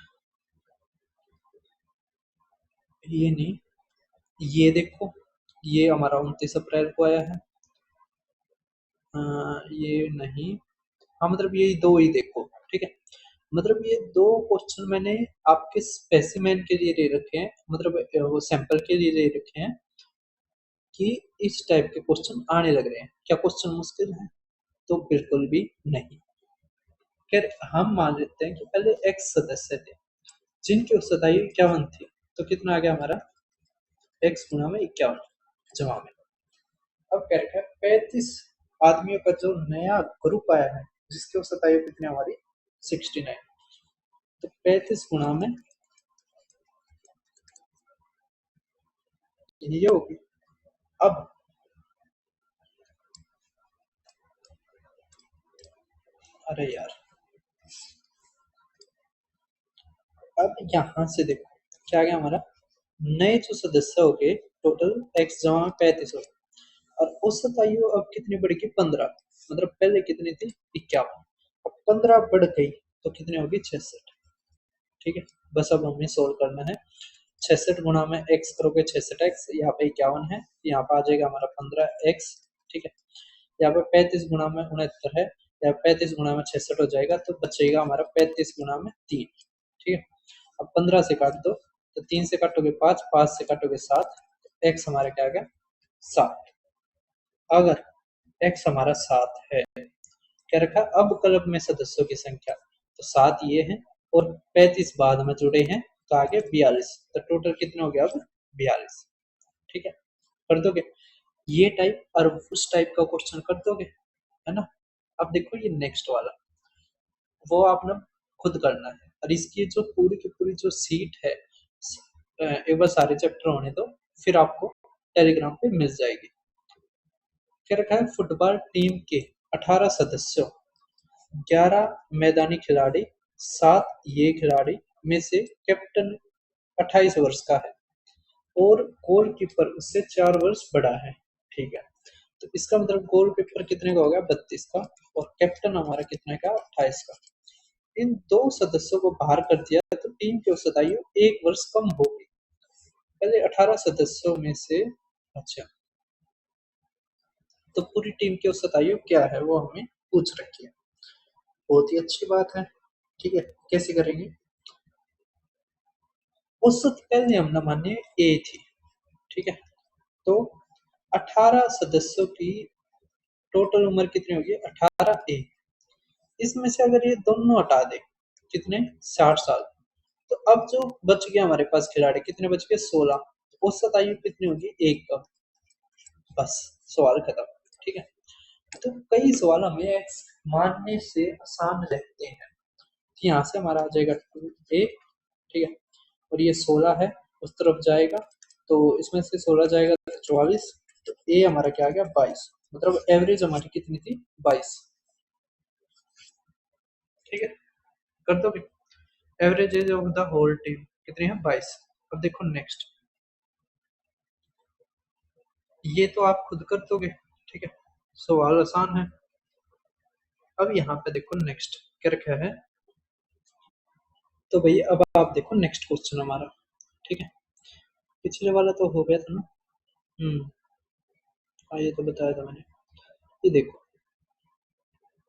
ये नहीं, ये देखो, ये हमारा 29 अप्रैल को आया है। ये नहीं, हाँ मतलब ये दो ही देखो। ठीक है, मतलब ये दो क्वेश्चन मैंने आपके स्पेसिमेन के लिए ले रखे हैं, मतलब वो सैंपल के लिए ले रखे हैं कि इस टाइप के क्वेश्चन आने लग रहे हैं। क्या क्वेश्चन मुश्किल है? तो बिल्कुल भी नहीं। खैर हम मान लेते हैं कि पहले एक्स सदस्य थे जिनकी औसत आयु 51 थी, तो कितना आ गया हमारा, एक्स गुणा में 51 जमा में। अब क्या रखा है, 35 आदमियों का जो नया ग्रुप आया है जिसकी औसत आयु कितनी हमारी 69, तो 35 गुणा में ये होगी। अब अरे यार, अब यहाँ से देखो क्या आ गया हमारा, नए जो सदस्य हो गए टोटल एक्स जमा में 35 हो गए, और औसत आयु अब कितनी बढ़ेगी 15, मतलब पहले कितनी थी 51, अब 15 बढ़ गई तो कितनी होगी 66। ठीक है, बस अब हमें सोल्व करना है। 66 गुणा में एक्स करोगे 66x, यहाँ पे 51 है, यहाँ पे आ जाएगा हमारा 15x। ठीक है, यहाँ पे 35 गुणा में 69 है, यहाँ 35 गुणा में 66 हो जाएगा, तो बचेगा हमारा 35 गुणा में 3। ठीक है, अब 15 से काट दो, तो 3 से काटोगे 5, 5 से काटोगे 7, तो एक्स हमारा क्या आ गया 7। अगर एक्स हमारा 7 है, क्या रखा, अब क्लब में सदस्यों की संख्या, तो 7 ये है और 35 बाद में जुड़े हैं, तो आगे 42, तो टोटल कितने हो गया अब 42। ठीक है, कर दोगे ये टाइप, और उस टाइप का क्वेश्चन कर दोगे, है ना। अब देखो ये नेक्स्ट वाला, वो आपने खुद करना है, और इसकी जो पूरी की पूरी जो सीट है, एक बार सारे चैप्टर होने दो, फिर आपको टेलीग्राम पे मिल जाएगी। क्या रखा है, फुटबॉल टीम के 18 सदस्यों, 11 मैदानी खिलाड़ी, 7 ये खिलाड़ी में से कैप्टन 28 वर्ष का है और गोलकीपर उससे 4 वर्ष बड़ा है। ठीक है, तो इसका मतलब गोलकीपर कितने का हो गया 32 का, और कैप्टन हमारा कितने का 28 का। इन दो सदस्यों को बाहर कर दिया तो टीम की औसत आयु 1 वर्ष कम होगी। पहले 18 सदस्यों में से, अच्छा, तो पूरी टीम की औसत आयु क्या है वो हमें पूछ रखी है। बहुत ही अच्छी बात है। ठीक है, कैसे करेंगे, औसत पहले हम न माने ए थी। ठीक है, तो 18 सदस्यों की टोटल उम्र कितनी होगी 18 ए, इसमें से अगर ये दोनों हटा दे, कितने 60 साल, तो अब जो बच गया हमारे पास खिलाड़ी, कितने बच गए 16, तो औसत आयु कितनी होगी 1 कम, बस सवाल खत्म। ठीक है, तो कई सवाल हमें मानने से आसान रहते हैं। यहाँ से हमारा आ जाएगा 2a। ठीक है, और ये 16 है, उस तरफ जाएगा, तो इसमें से 16 जाएगा तो 44, तो ए हमारा क्या आ गया 22, मतलब एवरेज हमारी कितनी थी 22। ठीक है, कर दोगे, average age of the whole team कितनी है 22। अब देखो नेक्स्ट, ये तो आप खुद कर दोगे। ठीक है, सवाल आसान है। अब यहाँ पे देखो नेक्स्ट क्या रखा है, तो भैया अब आप देखो नेक्स्ट क्वेश्चन हमारा। ठीक है, पिछले वाला तो हो गया था ना। हम्म, हाँ ये तो बताया था मैंने। ये देखो,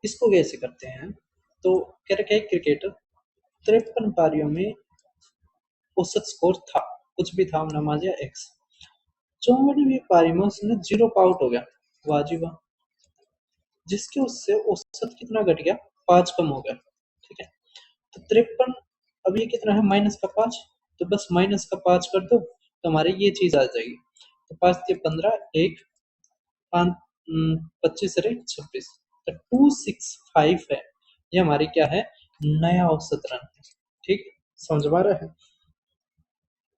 इसको कैसे करते हैं, तो कह रखे हैं क्रिकेटर 53 पारियों में औसत स्कोर था, कुछ भी था, हमने मान लिया एक्स। 54वीं पारी में उसने 0 पे आउट हो गया, वाह जी वाह, जिसके उससे औसत कितना घट गया, 5 कम हो गया। ठीक है, तो 53, अब ये कितना है, माइनस का 5, तो बस माइनस का 5 कर दो तो हमारे ये चीज आ जाएगी। तो 5 के 15, एक 5, 25 अरे 26, तो 265 है, ये हमारी क्या है, नया औसत रन है। ठीक है, समझ में आ रहा है,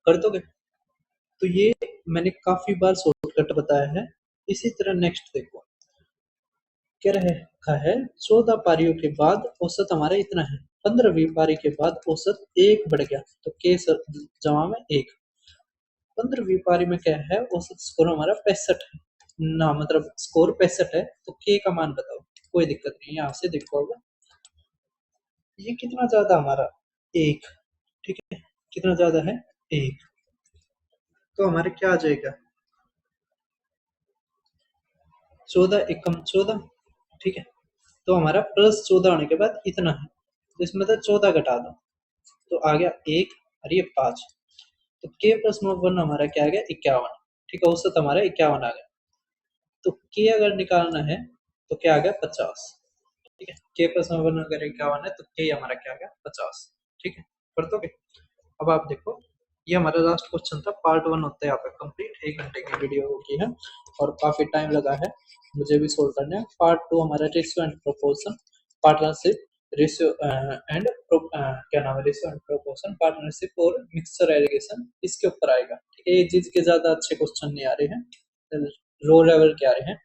कर दोगे? तो ये मैंने काफी बार शॉर्टकट बताया है। इसी तरह नेक्स्ट देखो, क्या रखा है, 14 पारियों के बाद औसत हमारा इतना है, 15वीं पारी के बाद औसत एक बढ़ गया, तो के जमा में एक। 15वीं पारी में क्या है, औसत स्कोर हमारा 65 है ना, मतलब स्कोर 65 है, तो के का मान बताओ। कोई दिक्कत नहीं, यहाँ से देखो, अगर ये कितना ज्यादा हमारा, एक, ठीक है, कितना ज्यादा है, एक, तो हमारे क्या आ जाएगा, 14 एकम 14, ठीक है, तो हमारा +14 होने के बाद इतना है, तो इसमें से 14 घटा दो, तो आ गया एक, और ये 5, तो के प्लस वन हमारा क्या आ गया, 51। ठीक है, औसत हमारा 51 आ गया। तो के अगर निकालना है तो क्या आ गया, 50। ठीक है, के प्लस वन अगर 51 है तो के हमारा क्या आ गया, 50। ठीक है, कर दोगे? अब आप देखो, ये हमारा लास्ट क्वेश्चन था, पार्ट 1 होता है यहाँ पे कंप्लीट, 1 घंटे की वीडियो होगी है और काफी टाइम लगा है मुझे भी सोल्व करने में। पार्ट 2 हमारा ratio and proportion, partnership, ratio and क्या नाम है, रेशियो एंड प्रोपोर्शन, पार्टनरशिप और मिक्सचर एलिगेशन, इसके ऊपर आएगा। ठीक है, ये चीज के ज्यादा अच्छे क्वेश्चन नहीं आ रहे हैं, लो लेवल के आ रहे हैं।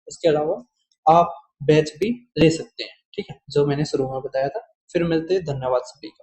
उसके अलावा आप बैच भी ले सकते हैं, ठीक है, जो मैंने शुरू में बताया था। फिर मिलते हैं, धन्यवाद सभी का।